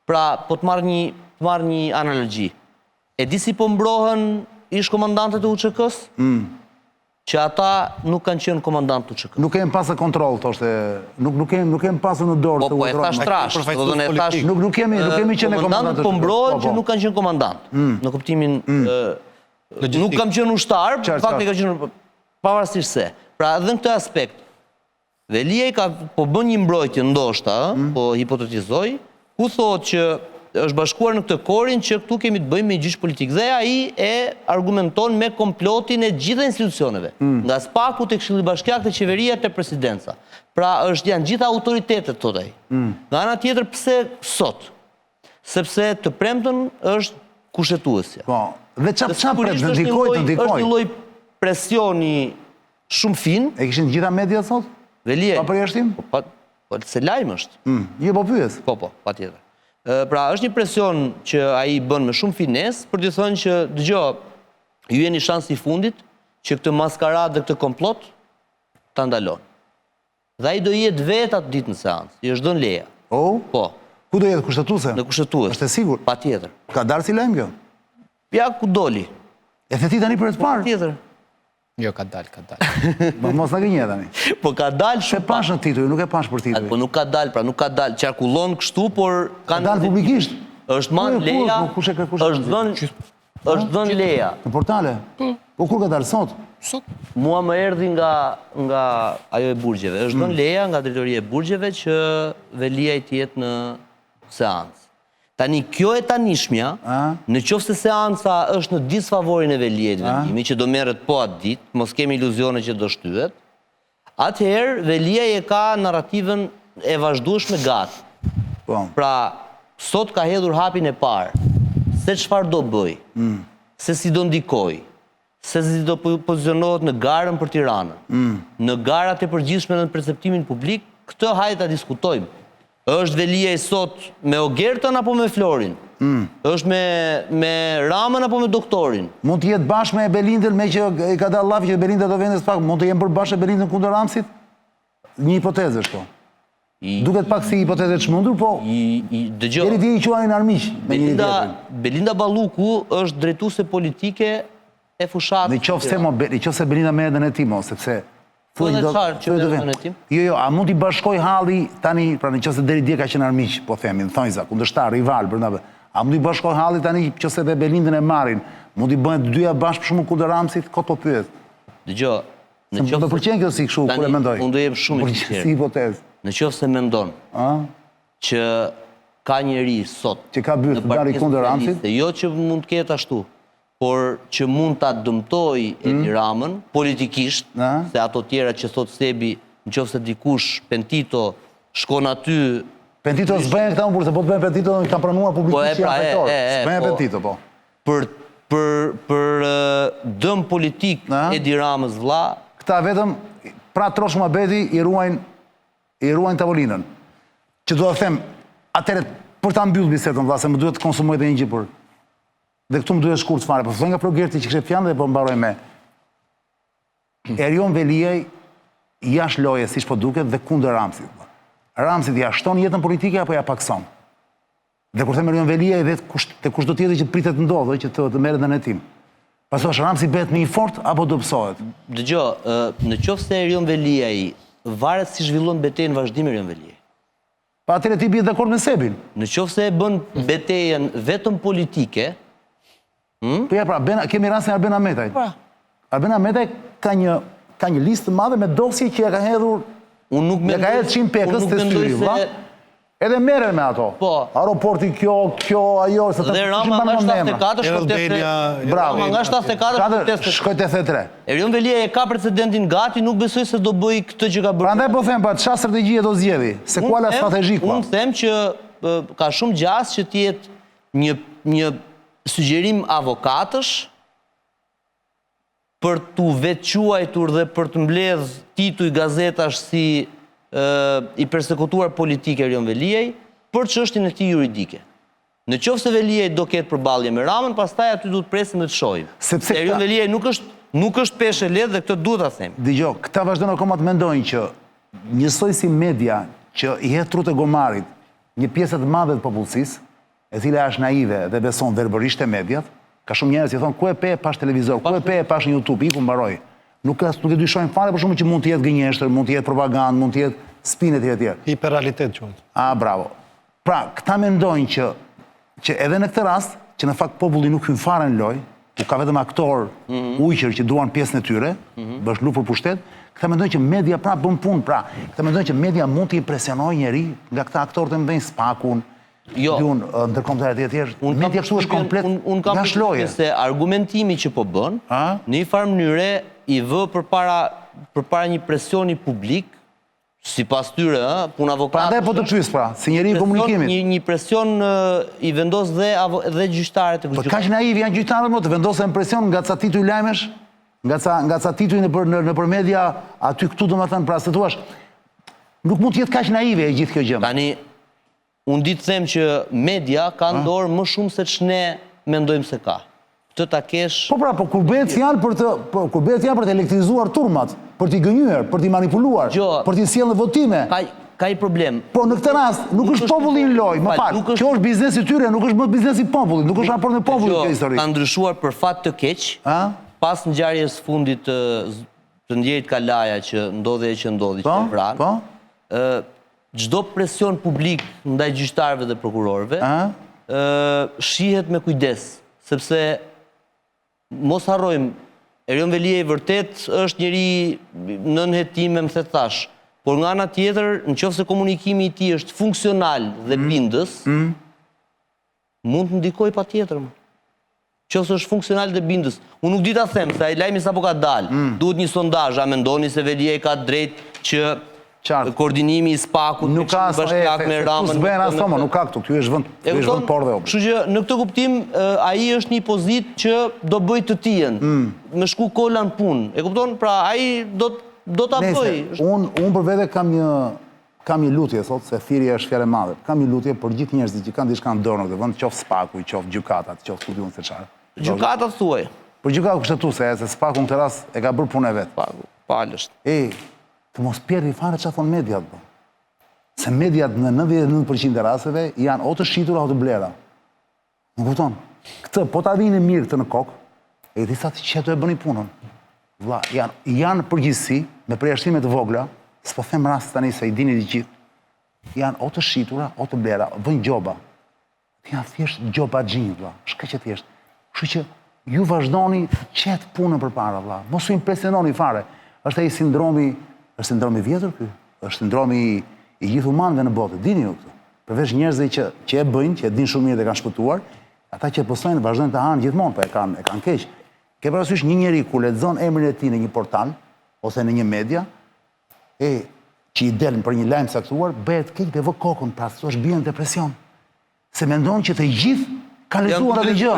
Pra, po të marrë një analogji. E di si po mbrohen ish komandantët e UÇK-s? Që ata nuk kanë qenë komandant të UÇK. Nuk kemë pasë kontrol, thoshte. Nuk kemë pasë në dorë. Po e thash trash. Nuk kemi qenë komandant. Komandantët po mbrohen që nuk kanë qenë komandant. Në kuptimin... Nuk kam qenë ushtar, në fakt e ka qenë pavarësisht se. Pra, edhe në këtë aspekt, Veliaj po bën një mbrojtje ndoshta, po hipotetizoj, ku thot që është bashkuar në këtë korin që këtu kemi të bëjmë me gjyq politik. Dhe ai e argumenton me komplotin e gjitha institucioneve. Nga spaku të Këshilli Bashkiak të qeveria të presidenca. Pra janë gjitha autoritetet, thot ai. Nga ana tjetër, pse sot? Sepse të premtën është kushtetuesja. Po, dhe çfarë premtën ndikoi të ndikoi? Është një lloj presioni shumë fin. E kishin gjitha mediat sot? Veliaj. Pa përjashtim? Po, se lajm është. Jo, po pyes. Po, patjetër. Pra, është një presion që ai bën me shumë fines për të thënë që, dëgjoj, ju jeni shansi i fundit që këtë maskaradë dhe këtë komplot ta ndalon. Dhe ai do jetë vetë atë ditë në seancë. I është dhënë leja. Po. Ku do jetë, kushtetuese? Në kushtetuese. Është e sigurt? Patjetër. Ka dalë si lajm kjo? Ja ku doli. E theti tani për të parë? Patjetër. Jo, ka dalë. Mos na gënje tani. Po ka dalë shumë. E pash në titull, nuk e pash për titull. Po nuk ka dalë, pra nuk ka dalë. Qarkullon kështu, por ka dalë publikisht. Është marrë leja. Është dhënë leja. Në portale. Po kur ka dalë sot? Sot. Mua më erdhi nga ajo e burgjeve. Është dhënë leja nga drejtoria e burgjeve që Veliaj të jetë në seancë. Tani, kjo e tanishmja, në qoftë se seanca është në disfavorin e Veliajt vendimi, që do merret po atë ditë, mos kemi iluzione që do shtyhet, atëherë Veliaj e ka narrativën e vazhdueshme gati. Pra, sot ka hedhur hapin e parë, se çfarë do bëj, se si do ndikoj, se si do pozicionohet në garën për Tiranën, në garat e përgjithshme në perceptimin publik, këtë hajde ta diskutojmë. Është Veliaj sot me Ogertën apo me Florin? Është me Ramën apo me doktorin? Mund të jetë bashkë me Belindën, me që i ka dalë llafi që Belinda do vendes pak, mund të jenë për bashkë Belindën kundër Ramsit? Një hipotezë është po. Duket pak si hipotezë të çmendur, po. Deri ti i quajnë armiq me një tjetrin. Belinda Balluku është drejtuese politike e fushatës. Nëse Belinda merret në hetim, sepse Po dhe qarë që me në tim? Jo, a mund t'i bashkoj halli tani, pra në qëse deri dje ka qenë armiq, po themi, në thonjza, kundërshtar, rival, a mund t'i bashkoj halli tani, qëse dhe Belindën e marrin, mund t'i bëhen të dyja bashkë për shumë kundër Ramsit, këtë po pyet? Dëgjo, në qoftë... Më përqenë kjo si këshu, kur e mendoj? Unë do jem shumë i qërë. Si hipotezë. Në qoftë se mendon që ka njeri sot... Që ka bërë të dari kundër Ramsit? Jo që mund të ketë ashtu. por që mund ta dëmtoj Edi Ramën politikisht, se ato tjera që thot Sebi, nëse dikush Pentito shkon aty. Pentito s'bëjnë këta unë, se po të bëjnë Pentito në kam pranuar publikisht që janë fajtor. S'bëjnë Pentito, po. Për dëm politik Edi Ramës vlla. Këta vetëm, pra trosh muhabeti i ruajnë tavolinën. Që do të them, atëre për ta mbyllë bisedën vlla, se më duhet të konsumoj edhe një gjë për. Dhe këtu më duhet shkurt fare, po thon nga Progerti që kishte fjalë dhe po mbaroj me. Erion Veliaj jashtë loje, siç po duket, dhe kundër Ramsit. Ramsit ja shton jetën politike apo ja pakson? Dhe kur them Erion Veliaj dhe kush do tjetër që pritet të ndodhë, që të merret në hetim. Pasosh Ramsi bëhet më i fortë apo do psohet? Dëgjoj, në qoftë se Erion Veliaj varet si zhvillon betejën vazhdim Erion Veliaj. Pa atëre ti bie dakord me Sebin. Në qoftë se e bën betejën vetëm politike, po ja pra, kemi rastin Arben Ahmetaj. Arben Ahmetaj ka një listë të madhe me dosje që ja ka hedhur, ja ka hedhur 100 pekës të styri, vlla. Edhe merren me ato. Aeroporti kjo, ajo, se dhe Rama nga 74 shkoj te 83. Bravo. Nga 74 shkoj te 83. Erion Veliaj e ka precedentin gati, nuk besoj se do bëj këtë që ka bërë. Prandaj po them, çfarë strategjie do zgjedhë? Se kuala strategjik. Unë them që ka shumë gjas që të jetë një sugjerim avokatësh për t'u veçuajtur dhe për të mbledh tituj gazetash si i persekutuar politik Erion Veliaj për çështjen e tij juridike. Në qoftë se Veliaj do ketë përballje me Ramën, pastaj aty duhet presim dhe të shohim. Sepse Erion Veliaj nuk është peshë e lehtë dhe këtë duhet ta them. Dgjoj, këta vazhdojnë akoma të mendojnë që njësoj si media që i hedh trut e gomarit një pjesë të madhe të popullsisë, e cila është naive dhe beson verbërisht te mediat, ka shumë njerëz që thonë ku e pe pash televizor, ku e pe pash në YouTube, iku mbaroi. Nuk e dyshojnë fare, për shumë që mund të jetë gënjeshtër, mund të jetë propagandë, mund të jetë spinë e tjera. Hiperrealitet quhet. Bravo. Pra, këta mendojnë që edhe në këtë rast, që në fakt populli nuk hyn fare në lojë, ku ka vetëm aktor ujqër që duan pjesën e tyre, bësh luftë për pushtet, këta mendojnë që media pra bën punë, pra, këta mendojnë që media mund të impresionojë njeri nga këta aktorë të mëdhenj Spakun, ndërkombëtarët e tjerë. Media kështu është komplet dash loje. Se argumentimi që po bën, në një farë mënyre i vë përpara një presioni publik, sipas tyre, punë avokatësh. Prandaj po të pyes pra, si njeri i komunikimit. Një presion i vendos dhe gjyqtarët e Po kaq naiv janë gjyqtarët më të vendosen presion nga ca tituj lajmesh, nga ca tituj nëpër media, aty këtu domethënë pra se thua, nuk mund të jetë kaq naive e gjithë kjo gjë. Tani unë di të them që media ka në dorë më shumë se ç'ne mendojmë se ka. Këtë ta kesh. Po pra, po kur bëhet fjalë për të elektrizuar turmat, për t'i gënjur, për t'i manipuluar, për t'i sjellë votime. Ka i problem. Po në këtë rast nuk është populli në lojë, më fal. Kjo është biznesi i tyre, nuk është më biznesi i popullit, nuk është raport me popullin kjo histori. Ka ndryshuar për fat të keq. Pas ngjarjes fundit të ndjerit Kalaja që ndodhi që në Vranë. Çdo presion publik ndaj gjyqtarëve dhe prokurorëve shihet me kujdes, sepse mos harrojmë, Erion Veliaj vërtet është njëri në nënhetime, më thash, por nga ana tjetër, nëse komunikimi i tij është funksional dhe bindës, mund të ndikojë patjetër. Nëse është funksional dhe bindës, unë nuk di ta them, se ai lajmi sapo ka dalë, duhet një sondazh, a mendoni se Veliaj ka drejt që koordinimi i Spakut nuk ka bashkëpunëtor me Ramën. Nuk ka këtu, ky është vend por dhe kështu që në këtë kuptim ai është një pozitë që do bëj të tijën, me shku kola në punë. E kupton? Pra ai do ta bëj. Unë për vete kam një lutje, thot se thirrja është fjalë e madhe. Kam një lutje për gjithë njerëzit që kanë diçka në dorë në këtë vend, qoftë Spaku, qoftë gjykatat, qoftë ku diun se çfarë. Gjykatat thuaj. Për gjykatat kushtetuese, se Spaku në këtë rast e ka bërë punën e vet. Spaku, palësht. Të mos pjerdi fare çfarë thon mediat. Se mediat në 99% e rasteve janë o të shitura o të blera. Nuk kupton? Këtë po ta vini mirë këtë në kokë, e disa të qeto e bëni punën. Vlla, janë përgjithësi me përjashtime të vogla, s'po them rast tani se i dini të gjithë. Janë o të shitura o të blera, vën gjoba. Janë thjesht gjoba xhinj, vlla, shkaq e thjesht. Kështu që ju vazhdoni qet punën përpara, vlla. Mos u impresiononi fare. Është ai sindromi vjetër ky, është sindromi i gjithë humanëve në botë, dini ju këtë. Përveç njerëzve që e bëjnë, që e dinë shumë mirë dhe kanë shpëtuar, ata që postojnë vazhdojnë të hanë gjithmonë, po e kanë keq. Ke parasysh një njeri ku lexon emrin e tij në një portal ose në një media, që i del për një lajm saktuar, bëhet keq dhe vë kokën, pra thua bie në depresion. Se mendon që të gjithë kanë lexuar atë gjë.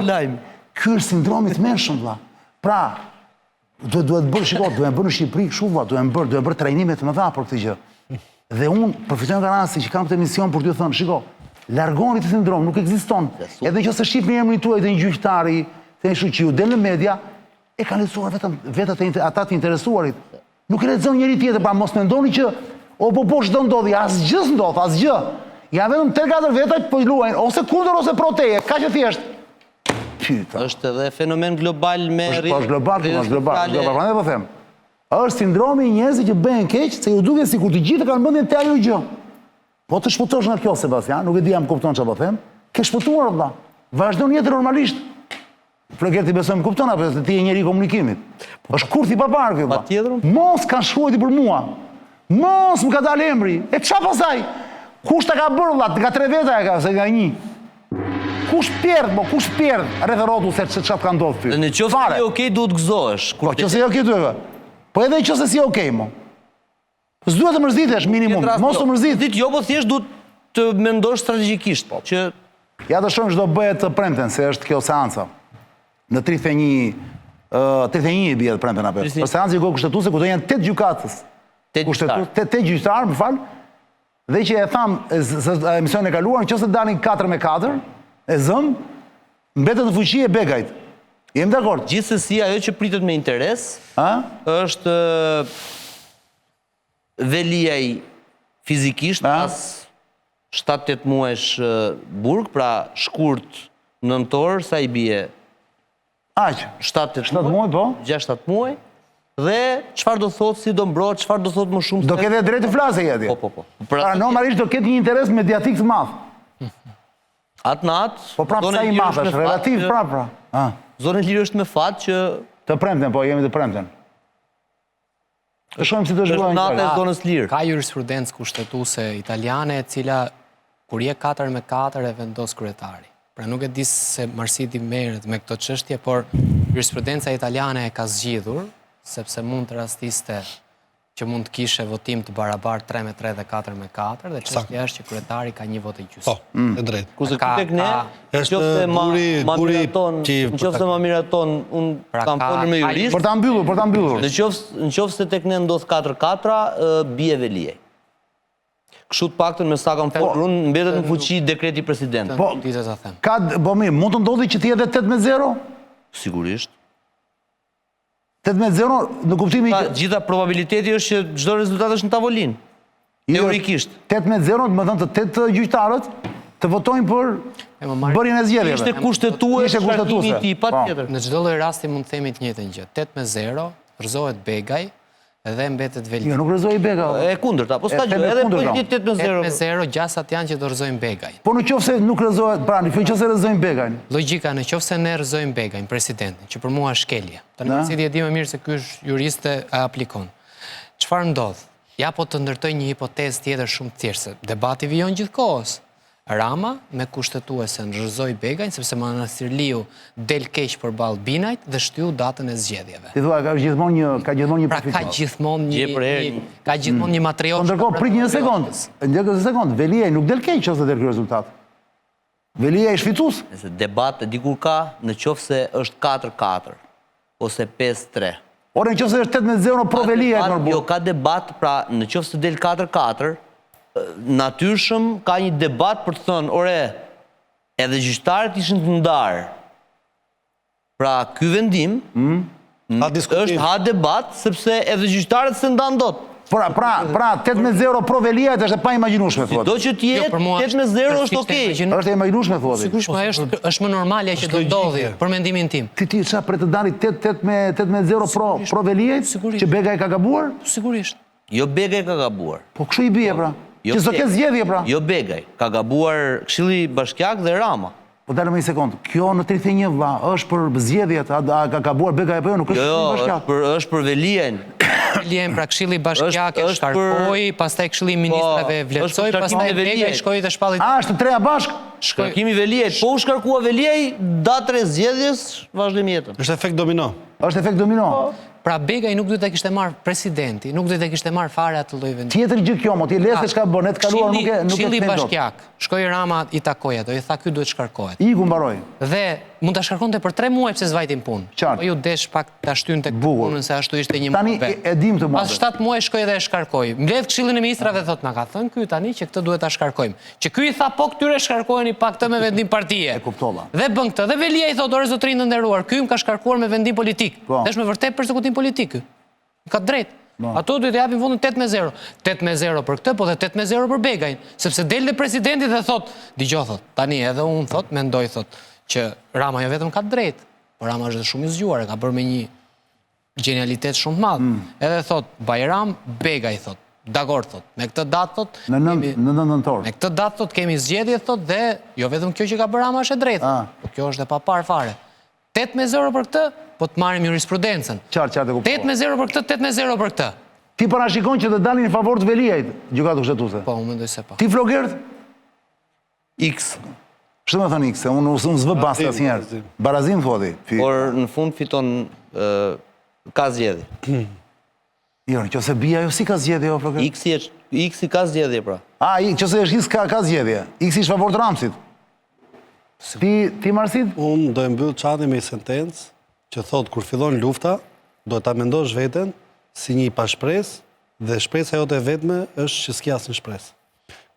Ky është sindromi i mëshëm, vëlla. Pra, duhet bërë, shikoj, duhet bërë në Shqipëri kështu, vëlla, duhet bërë trajnime të mëdha për këtë gjë. Dhe unë përfitoj nga rasti që kam këtë emision për t'ju thënë, shiko, largoni këtë sindrom, nuk ekziston. Edhe nëse shihni emrin tuaj të një gjyqtari, të një që ju del në media, e kanë lexuar vetëm vetat ata të interesuarit. Nuk e lexon njëri tjetër, pra mos mendoni që po çdo ndodhi, asgjë s'ndodh, asgjë. Ja vetëm 3-4 veta që po luajnë, ose kundër ose pro teje, kaq e thjesht. Është edhe fenomen global me rrjetet. Është global. Prandaj po them. Është sindromi i njerëzve që bëhen keq, se ju duket sikur të gjithë kanë mendjen te ajo gjë. Po të shpëtosh nga kjo, Sebastian, nuk e di jam kupton çfarë po them. Ke shpëtuar vëlla. Vazhdon jetën normalisht. Flokert i besoj më kupton apo se ti je njeri i komunikimit. Është kurth i papar ky vëlla. Mos kanë shkruajti për mua. Mos më ka dalë emri. E çfarë pastaj? Kush ta ka bërë vëlla? Ka 3 veta e ka, se nga 1. Kush perdh rreth rrotull se çfarë ka ndodhur ty. Në qoftë se je okay, duhet gëzohesh. Po qoftë se je okay duhet. Po edhe nëse si okay mo. S'duhet të mërzitesh minimum. Mos të mërzit. Jo, po thjesht duhet të mendosh strategjikisht, që ja të shohim ç'do bëhet të premten, se është kjo seanca. Në 31 i bie të premten apo. Për seancën e kushtetuese ku do janë 8 gjykatës. 8 gjyqtar, më fal. Dhe që e tham emisionin e kaluar, nëse dalin 4-4, e zëm, mbetet në fuqi e Begajt. Jemi dakord. Gjithsesi ajo që pritet me interes është Veliaj fizikisht pas 7-8 muajsh burg, pra shkurt nëntor, sa i bie? Aq, 7-8 muaj, po? 6-7 muaj. Dhe çfarë do thotë, si do mbrohet, çfarë do thotë më shumë? Do ketë drejt të flasë atje. Po. Pra normalisht do ketë një interes mediatik të madh. Atë natë. Po prapë sa i madh është, relativ prapë. Zonë e lirë është me fat që të premten, po jemi të premten. Të shohim si do zhvillohet natë e zonës lirë. Ka jurisprudencë kushtetuese italiane e cila kur je 4-4 e vendos kryetari. Pra nuk e di se Marsiti merret me këto çështje, por jurisprudenca italiane e ka zgjidhur, sepse mund të rastiste që mund të kishe votim të barabartë 3-3 dhe 4-4, dhe çështja është që kryetari ka 1 votë gjysmë. Po, e drejtë. Kurse tek ne, nëse ma miraton, unë kam folur me jurist. Për ta mbyllur. Nëse se tek ne ndodh 4-4, bie Veliaj. Kështu të paktën me sa kam folur unë, mbetet në fuqi dekreti presidentit. Po, mund të ndodhi që ti edhe 8-0? Sigurisht. 8-0 në kuptimin që gjitha probabiliteti është që çdo rezultat është në tavolinë. Teorikisht. 8-0, do të thënë të 8 gjyqtarët të votojnë për bërjen e zgjedhjeve. Ishte kushtetues shkarkimi i tij, patjetër. Në çdo lloj rasti mund të themi të njëjtën gjë. 8-0, rrezohet Begaj dhe mbetet Veliaj. Jo, nuk rrezoi Begaj. E kundërta, po s'ka gjë, edhe po i 8-0. 8-0, gjasat janë që do rrezojnë Begaj. Po nëse nuk rrezohet, pra nëse rrezojnë Begajin. Logjika nëse ne rrezojmë Begajin, presidentin, që për mua është shkelje. Tani Marsiti e di më mirë se ky është jurist e aplikon. Çfarë ndodh? Ja po të ndërtoj një hipotezë tjetër shumë të thjeshtë. Debati vijon gjithkohës. Rama me kushtetuesen rrezoi Begajin sepse Manastirliu del keq përballë Binajt dhe shtyu datën e zgjedhjeve. Ti thua ka gjithmonë një pra ka gjithmonë një matriot. Ndërkohë prit një sekond. Veliaj nuk del keq ose del ky rezultat. Veliaj është fitues. Nëse debat dikur ka, nëse është 4-4 ose 5-3. Ora nëse është 8-0 pro Veliaj normal. Jo, ka debat, pra nëse del 4-4, natyrshëm ka një debat për të thënë, ore, edhe gjyqtarët ishin të ndarë. Pra, ky vendim është ha debat, sepse edhe gjyqtarët se ndan dot. Pra, 8-0 pro Veliajt është e pa imagjinueshme, thuat. Do që t'jetë 8-0 është okej. Është e imagjinueshme, thuat. Sigurisht, është më normalja që do ndodhi, për mendimin tim. Ti çfarë pretendani 8-0 pro Veliajt, që Begaj ka gabuar? Sigurisht. Jo Begaj ka gabuar. Po kështu i bie, pra. Që s'do ketë zgjedhje, pra. Jo Begaj, ka gabuar Këshilli Bashkiak dhe Rama. Po dalë më një sekond. Kjo në 31 vlla është për zgjedhjet, a ka gabuar Begaj apo jo, nuk është Këshilli Bashkiak. Jo, është për Veliajin. Veliajin pra Këshilli Bashkiak e shkarkoi, pastaj Këshilli i Ministrave vlerësoi, pastaj Begaj shkoi dhe shpalli. A është të treja bashk? Shkarkimi Veliaj, po u shkarkua Veliaj, datë zgjedhjes, vazhdim jetën. Është efekt domino. Është efekt domino. Pra Begaj nuk duhet të kishte marrë presidenti, nuk duhet të kishte marrë fare atë lloj vendi. Tjetër gjë kjo, mo ti lesë çka bën, të kaluar nuk e Këshilli them dot. bashkiak, shkoi Rama i takoi ato, i tha ky duhet shkarkohet. Iku mbaroi. Dhe mund ta shkarkonte për 3 muaj pse s'vajtin punë. Qartë. Po ju desh pak ta shtynte punën se ashtu ishte një Tani e dim të Pas madhe. 7 muaj shkoi dhe e shkarkoi. Mbledh Këshillin e Ministrave thot na ka thënë ky tani që këtë duhet ta shkarkojmë. Që ky i tha po këtyre shkarkoheni pak të me vendim partie. E kuptova. Dhe bën këtë. Dhe Velia i thot orë zotrin të nderuar, ky më ka shkarkuar me vendim politik. Po. Dhe është me vërtet përsekutim politik ky. Ka drejt. Ato duhet të japin fundin 8-0. 8-0 për këtë, po dhe 8-0 për Begajin, sepse del dhe presidenti dhe thot, dëgjoj thot, tani edhe unë thot, mendoj thot që Rama jo vetëm ka drejt, por Rama është dhe shumë i zgjuar, e ka bërë me një genialitet shumë të madh. Edhe thot Bajram Begaj thot, dakord thot, me këtë datë thot, Në 9 nëntor. me këtë datë thot kemi zgjedhje thot dhe jo vetëm kjo që ka bërë Rama është e drejtë, po kjo është e papar fare. 8-0 për këtë, po të marrim jurisprudencën. Qartë e kuptova. 8-0 për këtë, 8-0 për këtë. Ti parashikon që të dalin në favor të Veliajit, gjykata kushtetuese. Po, unë mendoj se po. Ti Flogert, X. ç'do të thoni se unë s'vë basta asnjëherë. Barazim thua ti. Por në fund fiton ka zgjedhje. Jo, nëse bia ajo si ka zgjedhje jo Flogert? X-i ka zgjedhje pra. Nëse është X ka zgjedhje. X është favor të Ramsit. Ti Marsit? Unë do e mbyll çatin me një sentencë që thotë kur fillon lufta, do ta mendosh veten si një pashpresë dhe shpresa jote e vetme është që s'ke asnjë shpresë.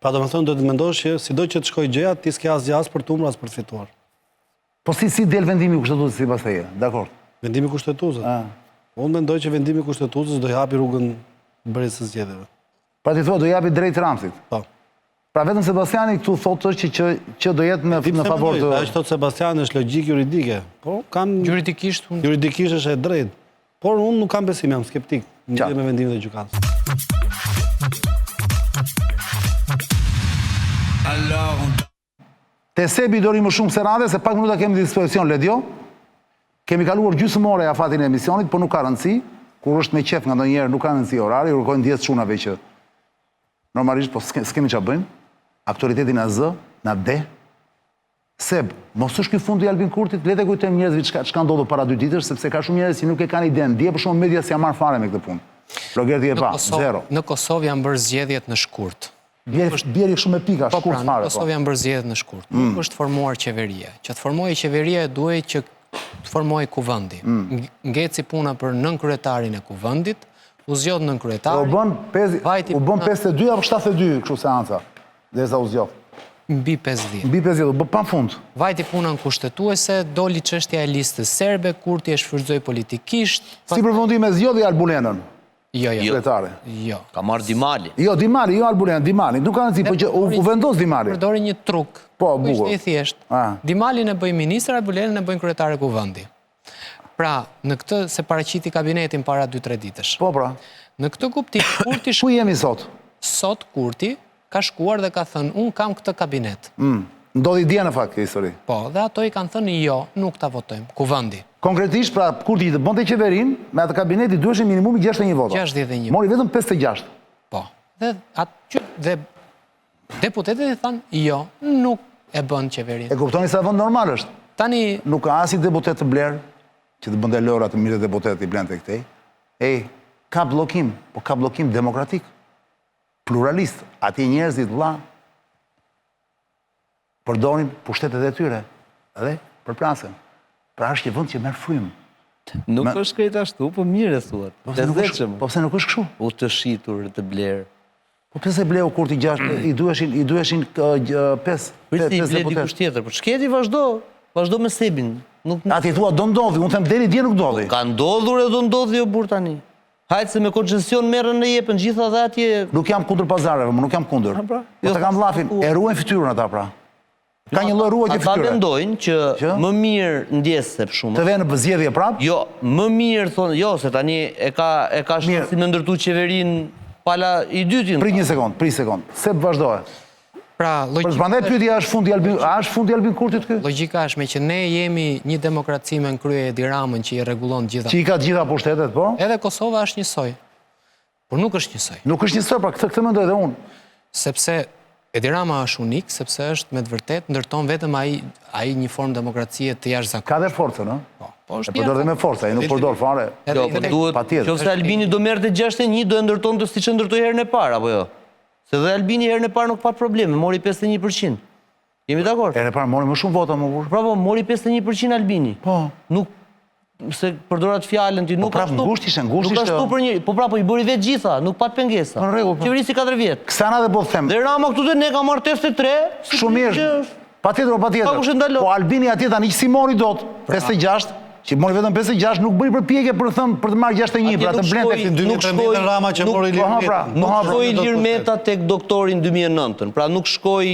Pra do të thonë do të mendosh që sido që të shkojë gjëja, ti s'ke asgjë as për të humbur as për të fituar. Po si del vendimi kushtetues sipas teje? Dakor. Vendimi kushtetues. Unë mendoj që vendimi kushtetues do japi rrugën bërjes së zgjedhjeve. Pra ti thua do japi drejt Ramsit. Po. Pra vetëm Sebastiani këtu thotë që do jetë në favor të... Ajo që thotë Sebastiani është logjik juridike. Po, kam... Juridikisht është e drejtë. Por unë nuk kam besim, jam skeptik në lidhje me vendimin e gjykatës. Te Sebi dori më shumë se rande, se pak minuta kemi dispozicion, Ledio. Kemi kaluar gjysmore e afatin e emisionit, por nuk ka rëndësi. Kur është me qef nga ndonjëherë nuk ka rëndësi orari, urkojnë 10 çunave që normalisht po s'kemi ç'a bëjmë. Aktualiteti na zë, na de. Seb, mos është ky fundi i Albin Kurtit, le të kujtojmë njerëzve çka ndodhi para 2 ditësh, sepse ka shumë njerëz që nuk e kanë idenë. Dje për shkak media s'ja marr fare me këtë punë. Flogerti e pa, zero. Në Kosovë janë bërë zgjedhjet në shkurt. Bjeri shumë me pika, shkurt fare. Në Kosovë janë bërë zgjedhjet në shkurt. Nuk është formuar qeveria. Që të formohej qeveria duhet që të formohej kuvendi. Ngeci puna për nën kryetarin e kuvendit, u zgjodh nën kryetarin. U bën 52 apo 72 kështu seanca. Derisa u zgjodh. Mbi 50. Mbi 50, bë pa fund. Vajti punën kushtetuese, doli çështja e listës serbe, Kurti e shfrytëzoi politikisht. Si përfundim e zgjodhi Albulenën? Jo. Kryetare. Jo. Ka marrë Dimali. Jo, Dimali, jo Albulen, Dimali. Nuk ka rëndësi, po që u vendos Dimali. Përdori një truk. Po, bukur. Ishte i thjeshtë. Dimalin e bëj ministër, Albulenin e bëjnë kryetare kuvendi. Pra, në këtë se paraqiti kabinetin para 2-3 ditësh. Po, pra. Në këtë kuptim, Kurti Ku jemi sot? Sot Kurti ka shkuar dhe ka thënë, unë kam këtë kabinet. Ndodhi dje në fakt, histori. Po, dhe ato i kanë thënë, jo, nuk ta votojmë, kuvendi. Konkretisht, pra, Kurti të bënte qeverin, me atë kabineti duheshin minimumi 61 vota. 61. Mori vetëm 56. Po, dhe deputetet i thanë, jo, nuk e bën qeverin. E kuptoni sa vend normal është. Tani... Nuk ka as i deputet të blerë, që të bënde lëra të mirë deputet i blente këtej. Ka blokim, po ka blokim demokratik. Pluralist, ati njerëzit vlla përdorin pushtetet e tyre, edhe përplasen. Pra është një vend që merr frymë. Nuk është krejt ashtu, po mirë e thuat. Po pse nuk është kështu? U të shitur, të blerë. Po pse bleu Kurti 6, i duheshin 5 Priti i bledi kusht tjetër, po shketi vazhdo me Sebin. A ti thua do ndodhi, unë them deri dje nuk ndodhi. Ka ndodhur e do ndodhi o burr tani. Hajtë se me koncesion merren në jepën gjitha dhe atje... Nuk jam kundër pazareve, më nuk jam kundër. Jo të kam llafin, e ruajnë fytyrën ata pra. Ka një lloj ruajtje fytyre. Ata mendojnë që më mirë ndjesë shumë. Të vënë në zgjedhje prap? Jo, më mirë thonë, jo, se tani e ka shansin me ndërtu qeverinë pala i dytin. Prit një sekond. Se vazhdoje. Pra, prandaj pyetja është fundi Albin Kurtit ky? Logjika është me që ne jemi një demokraci me krye Edi Ramën që i rregullon gjitha. Që i ka gjitha pushtetet, po? Edhe Kosova është njësoj. Por nuk është njësoj. Nuk është njësoj, pra këtë mendoj edhe unë. Sepse Edi Rama është unik, sepse është me të vërtet, ndërton vetëm ai një formë demokracie të jashtëzakonshme. Ka dhe forcë, në? Po, E përdor dhe me forca, i nuk përdor fare. Qofse Albini do merrte 6-1, do e ndërtonte siç e ndërtoi herën e parë, apo jo? Se dhe Albini herën e parë nuk pat probleme, mori 51%. Jemi dakord? Herën e parë mori më shumë vota, më burr. Po, mori 51% Albini. Po. Nuk se përdorat fjalën ti nuk prap ngusht ishte. Nuk ashtu për një, po prapë i bëri vetë gjitha, nuk pat pengesa. Në rregull. Qeverisi 4 vjet. Kësana dhe po them. Dhe Rama këtu dhe ne ka marrë teste 3. Shumë mirë. Po Albini atje tani si mori dot 56, që mori vetëm 56, nuk bëri përpjekje për të marrë 61, pra të blente si 2013 Rama që mori Ilir Meta. Nuk shkoi Ilir Meta tek doktori në 2009, pra nuk shkoi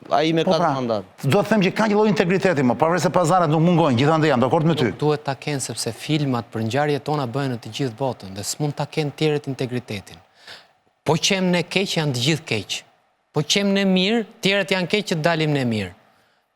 ai me 4 mandat. Do të them që ka një lloj integriteti, pavarësisht se pazaret nuk mungojnë, gjithandaj jam dakord me ty. Duhet ta kenë sepse filmat për ngjarjet tona bëhen në të gjithë botën dhe s'mund ta kenë tjerët integritetin. Po qem ne keq janë të gjithë keq. Po qem ne mirë, tjerët janë keq që dalim ne mirë.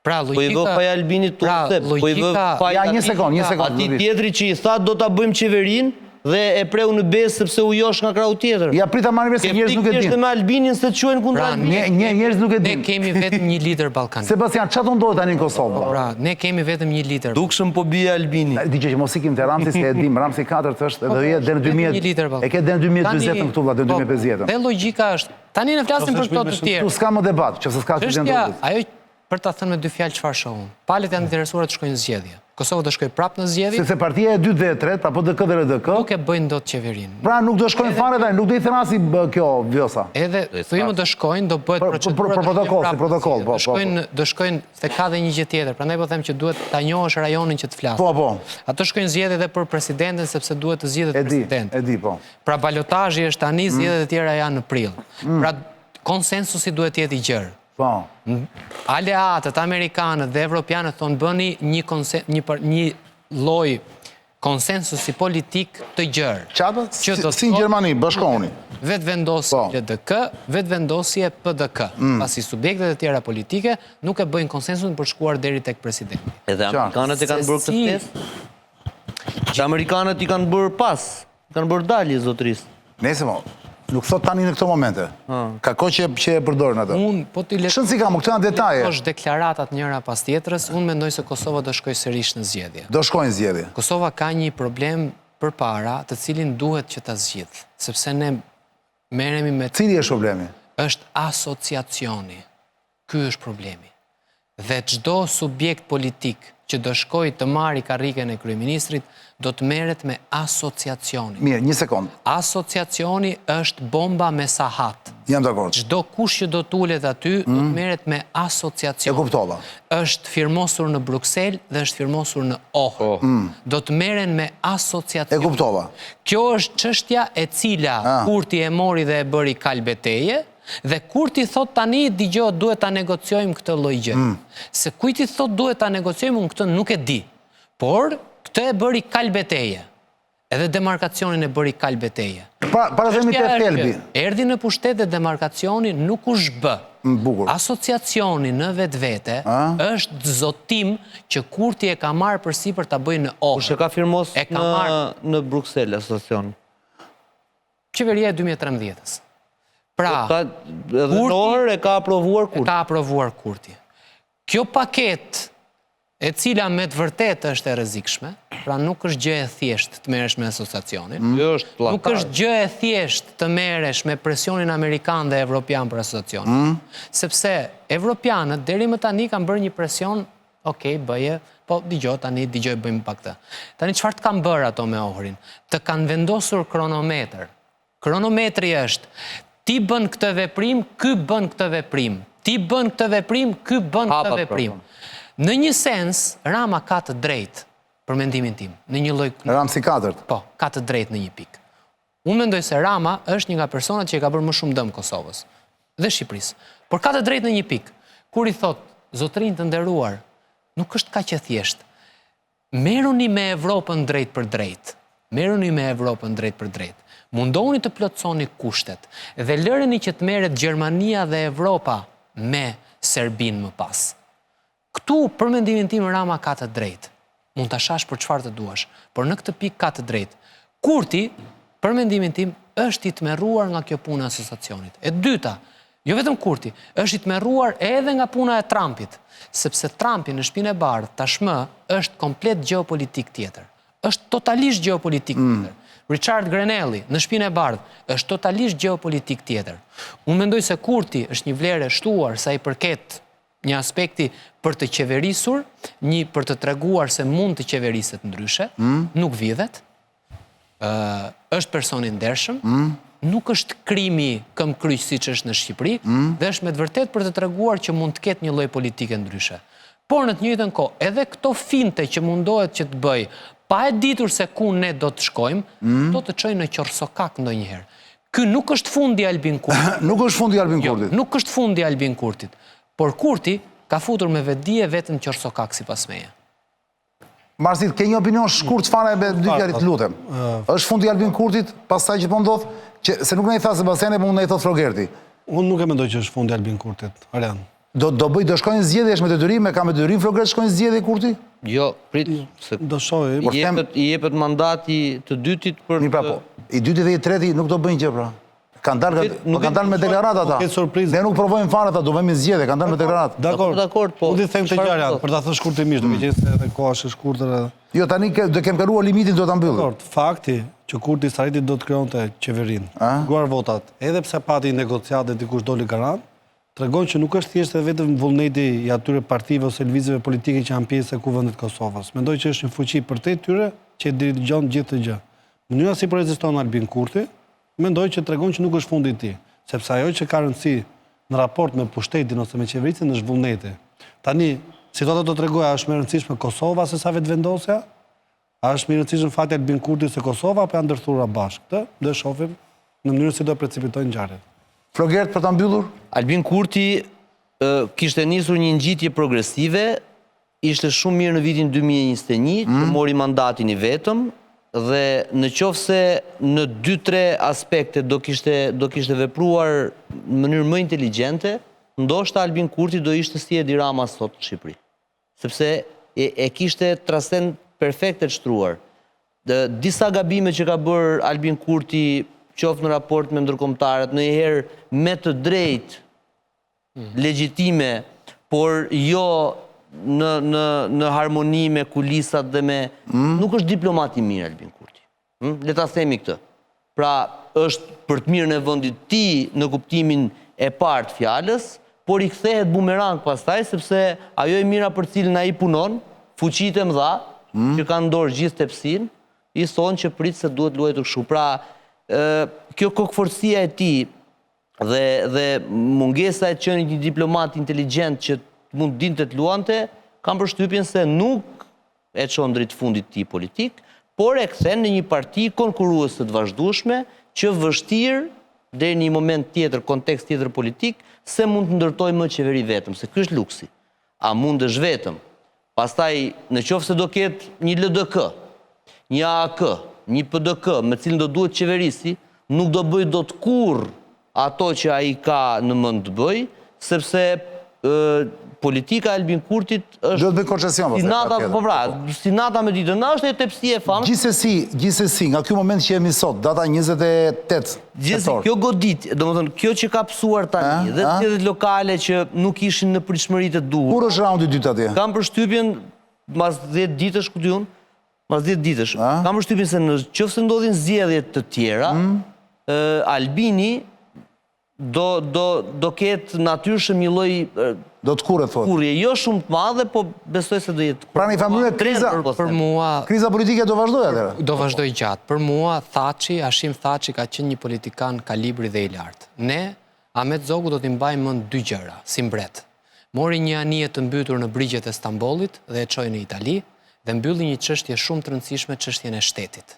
Pra logjika. Po i vë faj Albinit tu se, po i vë faj. Ja, një sekond. Ati tjetri që i tha do ta bëjmë qeverinë dhe e preu në besë sepse u josh nga krau tjetër. Ja prita marrë se njerëz nuk e din. Keftik me Albinin se të quajnë kundër Albinit. Njerëz nuk e din. Ne kemi vetëm një lider ballkanik. Sebastian, çfarë do ndodhet tani në Kosovë? Pra, ne kemi vetëm një lider. Dukshëm po bie Albini. Diçka që mos ikim te Ramsi se e dim, Ramsi 4 është edhe jetë deri në 2000. E ke deri në 2040 këtu valla, deri në 2050. Dhe logjika është, tani ne flasim për këto të tjerë. Tu s'ka më debat, nëse s'ka president. Ajo për ta thënë me dy fjalë çfarë shohun. Palët janë interesuar të shkojnë në zgjedhje. Kosova do shkojë prapë në zgjedhje. Sepse partia e dytë dhe e tretë, apo DK dhe RDK, nuk e bëjnë dot qeverinë. Pra nuk do shkojnë fare tani, nuk do i therasi kjo Vjosa. Edhe thujmë do shkojnë, do bëhet procedura për protokoll, po. Do shkojnë se ka dhe një gjë tjetër. Prandaj po them që duhet ta njohësh rajonin që të flas. Po. Ato shkojnë zgjedhje edhe për presidentin sepse duhet të zgjidhet presidenti. E di, po. Pra balotazhi është tani, zgjedhjet e tjera janë në prill. Pra konsensusi duhet të jetë i gjerë. Po. Aleatët, amerikanët dhe evropianët thonë bëni një lloj konsensusi politik të gjerë. Qatë? Si në Gjermani, bashkohuni. Vetë vendosje LDK, vetë vendosje PDK. Pasi subjektet e tjera politike nuk e bëjnë konsensusin për shkuar deri tek presidenti. Edhe amerikanët e kanë bërë këtë stes? Që amerikanët i kanë bërë pas, kanë bërë dalje zotërisë. Nese mo, nuk thot tani në këto momente. Ka kohë që e përdorën ato. Shënë si kam, këtë janë detaje. Është deklaratat njëra pas tjetrës, unë mendoj se Kosova do shkoj sërish në zgjedhje. Do shkojnë zgjedhje. Kosova ka një problem përpara të cilin duhet që ta zgjidh, sepse ne merremi me... Cili është problemi? Është asociacioni. Ky është problemi. Dhe çdo subjekt politik që do shkoj të marrë karriken e kryeministrit, do të merret me asociacioni. Mirë, një sekond. Asociacioni është bomba me sahat. Jam dakord. Çdo kush që do t'ulet aty, do të merret me asociacion. E kuptova. Është firmosur në Bruksel dhe është firmosur në Ohër. Do të merren me asociacion. E kuptova. Kjo është çështja e cila Kurti e mori dhe e bëri kalbeteje, dhe Kurti thot tani dëgjoj duhet ta negociojmë këtë lloj gjë. Se kujt i thot duhet ta negociojmë unë këtë nuk e di. Por këtë e bëri kalbeteje. Edhe demarkacionin e bëri kalbeteje. Para themi te thelbi. Erdhi në pushtet dhe demarkacioni nuk u zhbë. Bukur. Asociacioni në vetvete është zotim që Kurti e ka marrë përsipër ta bëjë në Ohër. Kush e ka firmos në Bruksel asociacion? Qeveria e 2013-s. Pra, edhe në Ohër e ka aprovuar Kurti. E ka aprovuar Kurti. Kjo paket e cila me të vërtet është e rrezikshme, pra nuk është gjë e thjesht të merresh me asociacionin. Nuk është gjë e thjesht të merresh me presionin amerikan dhe evropian për asociacionin. Sepse evropianët deri më tani kanë bërë një presion, okej, bëje, po dëgjoj bëjmë pak këtë. Tani çfarë të kanë bërë ato me Ohërin? Të kanë vendosur kronometër. Kronometri është ti bën këtë veprim, ky bën këtë veprim. Ti bën këtë veprim, ky bën këtë veprim. Në një sens, Rama ka të drejtë, për mendimin tim. Në një lloj... Ramsi 4. Po, ka të drejtë në një pikë. Unë mendoj se Rama është një nga personat që i ka bërë më shumë dëm Kosovës dhe Shqipërisë. Por ka të drejtë në një pikë. Kur i thot, zotërin të nderuar, nuk është kaq e thjeshtë. Merruni me Evropën drejt për drejt. Merruni me Evropën drejt për drejt. Mundohuni të plotësoni kushtet dhe lëreni që të merret Gjermania dhe Evropa me Serbinë më pas. Këtu, për mendimin tim, Rama ka të drejtë. Mund ta shash për çfarë të duash, por në këtë pikë ka të drejtë. Kurti, për mendimin tim, është i tmerruar nga kjo puna e asociacionit. E dyta, Jo vetëm Kurti, është i tmerruar edhe nga puna e Trumpit, sepse Trumpi në Shtëpinë e Bardhë tashmë është komplet geopolitik tjetër. Është totalisht geopolitik tjetër. Richard Grenelli në Shtëpinë e Bardhë është totalisht geopolitik tjetër. Unë mendoj se Kurti është një vlerë e shtuar sa i përket një aspekti për të qeverisur, një për të treguar se mund të qeveriset ndryshe, nuk vidhet, është person i ndershëm, nuk është krimi këmbkryq siç është në Shqipëri, dhe është me të vërtet për të treguar që mund të ketë një lloj politike ndryshe. Por në të njëjtën kohë, edhe këto finte që mundohet që të bëj, pa e ditur se ku ne do të shkojmë, do të çojë në qorsokak ndonjëherë. Ky nuk është fundi i Albin Kurtit. Nuk është fundi i Albin Kurtit. Nuk është fundi i Albin Kurtit. Por Kurti ka futur me vetdije vetëm qorsokak sipas meje. Marsit, ke një opinion shkurt fare me dy fjalë, të lutem. Është fundi i Albin Kurtit, pastaj që po ndodh, se nuk na i tha Sebastiani, por unë i thot Frogerti. Unë nuk e mendoj që është fundi i Albin Kurtit, Arjan. Do shkojnë zgjedhje, është me detyrim, ka me detyrim Frogerti shkojnë zgjedhje Kurti? Jo, prit, se Do shohim. i jepet mandati të dytit për Mirë pra po, i dyti dhe i treti nuk do bëjnë gjë pra. Kanë dalë me deklarat ata. Ne nuk provojmë fare ata, do bëjmë zgjedhje, kanë dalë me deklarat. Dakor, po. Unë ti them të Arjan, për ta thënë shkurtimisht, do të qenë se edhe koha është e shkurtër. Jo, tani do kem karuar limitin, do ta mbyllim. Dakor, fakti që Kurti Sariti do të krijonte qeverinë, guar votat, edhe pse pati negociate dikush doli garant, tregon që nuk është thjesht vetëm vullneti i atyre partive ose lëvizjeve politike që janë pjesë e Kuvendit të Kosovës. Mendoj që është një fuqi përtej tyre që dirigon gjithë të gjë. Mënyra si po ekziston Albin Kurti, mendoj që tregon që nuk është fundi i tij, sepse ajo që ka rëndësi në raport me pushtetin ose me qeverisjen është vullneti. Tani, situata do t'tregoj, a është më e rëndësishme Kosova se sa vetvendosja? A është më e rëndësishme fakti Albin Kurti se Kosova apo janë ndërthurura bashkë? Këtë do e shohim në mënyrën si do precipitojnë ngjarjet. Flogert, për ta mbyllur? Albin Kurti kishte nisur një ngjitje progresive, ishte shumë mirë në vitin 2021, që mori mandatin i vetëm, dhe në qoftë se në 2-3 aspekte do kishte vepruar në mënyrë më inteligjente, ndoshta Albin Kurti do ishte si Edi Rama sot në Shqipëri. Sepse e kishte trasen perfekt të shtruar. Disa gabime që ka bërë Albin Kurti, qoftë në raport me ndërkombëtarët, ndonjëherë me të drejtë, legjitime, por jo në harmoni me kulisat dhe me... Nuk është diplomat i mirë Albin Kurti. Le ta themi këtë. Pra, është për të mirën e vendit ti në kuptimin e parë të fjalës, por i kthehet bumerang pastaj, sepse ajo e mira për cilën ai punon, fuqitë e mëdha, që kanë dorë gjithë tepsin, i thonë që prit se duhet luajtur kështu. Pra, kjo kokëforcia e tij dhe mungesa e qenit një diplomat inteligjent që mund dinte të luante, kam përshtypjen se nuk e çon drejt fundit të tij politik, por e kthen në një parti konkurruese të vazhdueshme që vështirë deri në një moment tjetër, kontekst tjetër politik, se mund të ndërtojë më qeveri vetëm, se ky është luksi. A mundesh vetëm? Pastaj, në qoftë se do ketë një LDK, një AK, një PDK, me cilin do duhet qeverisi, nuk do bëj dot kurrë ato që ai ka në mend të bëj, sepse politika e Albin Kurtit është... Do të bëj koncesion, Sinata me ditën është e tepsi e famë. Gjithsesi, nga ky moment që jemi sot, data 28 tetor. Kjo goditje, domethënë kjo që ka psuar tani, dhe zgjedhjet lokale që nuk ishin në pritshmëri të duhur. Kur është raundi i dytë atje? Kam përshtypjen mas 10 ditësh, ku diun, mas 10 ditësh. Kam përshtypjen se nëse ndodhin zgjedhje të tjera, Albini do ketë natyrshëm një lloj do të kurrë thotë. Kurrje jo shumë të madhe, po besoj se do jetë. Pra në familje për mua kriza politike do vazhdojë atëherë. Do vazhdoj gjatë. Për mua Hashim Thaçi ka qenë një politikan kalibri dhe i lartë. Ne Ahmet Zogu do t'i mbajmë mend dy gjëra, si mbret. Mori një anije të mbytur në brigjet e Stambollit dhe e çoi në Itali dhe mbylli një çështje shumë të rëndësishme, çështjen e shtetit.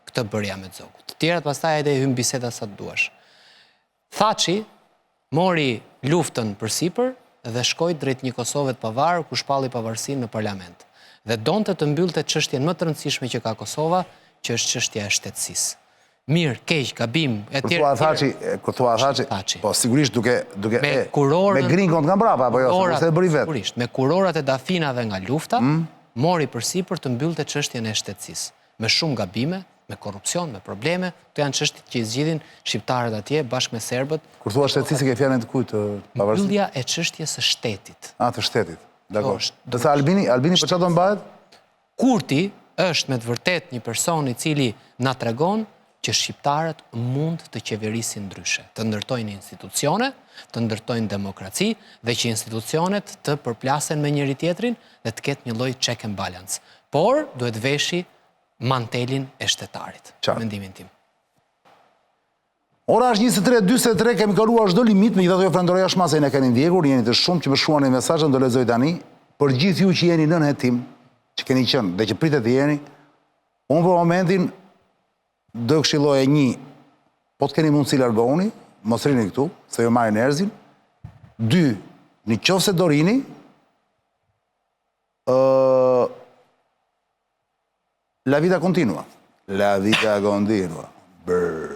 Këtë bëri Ahmet Zogu. Të tjerat pastaj ai hyn biseda sa të duash. Thaçi mori luftën përsipër dhe shkoi drejt një Kosove të pavarur ku shpalli pavarësinë në parlament. Dhe donte të mbyllte çështjen më të rëndësishme që ka Kosova, që është çështja e shtetësisë. Mirë, keq, gabim, etj. Kur thua Thaçi, po sigurisht duke me gringont nga mbrapa apo jo, se e bëri vet. Sigurisht, me kurorat e dafinave nga lufta, mori përsipër të mbyllte çështjen e shtetësisë, me shumë gabime, me korrupsion, me probleme, të janë çështjet që i zgjidhin shqiptarët atje bashkë me serbët. Kur thua shtetësi ke fjalën të kujt pavarësisht? Mbyllja e çështjes së shtetit. Të shtetit. Dakor. Dësa Albini për çfarë do mbahet? Kurti është me të vërtet një person i cili na tregon që shqiptarët mund të qeverisin ndryshe, të ndërtojnë institucione, të ndërtojnë demokraci dhe që institucionet të përplasen me njëri tjetrin dhe të ketë një lloj check and balance. Por duhet veshi mantelin e shtetarit. Mendimin tim. Ora është 23:43, kemi kaluar çdo limit, megjithatë ju falenderoj ashma se na keni ndjekur, jeni të shumë që më shkruani mesazhe, do lexoj tani. Për gjithë ju që jeni nën hetim, që keni qenë dhe që pritet të jeni, unë për momentin do këshilloja një, po të keni mundësi largohuni, mos rini këtu, se ju marrin erzin. 2, në qoftë se do rini, la vida continua. La vida continua. Brr.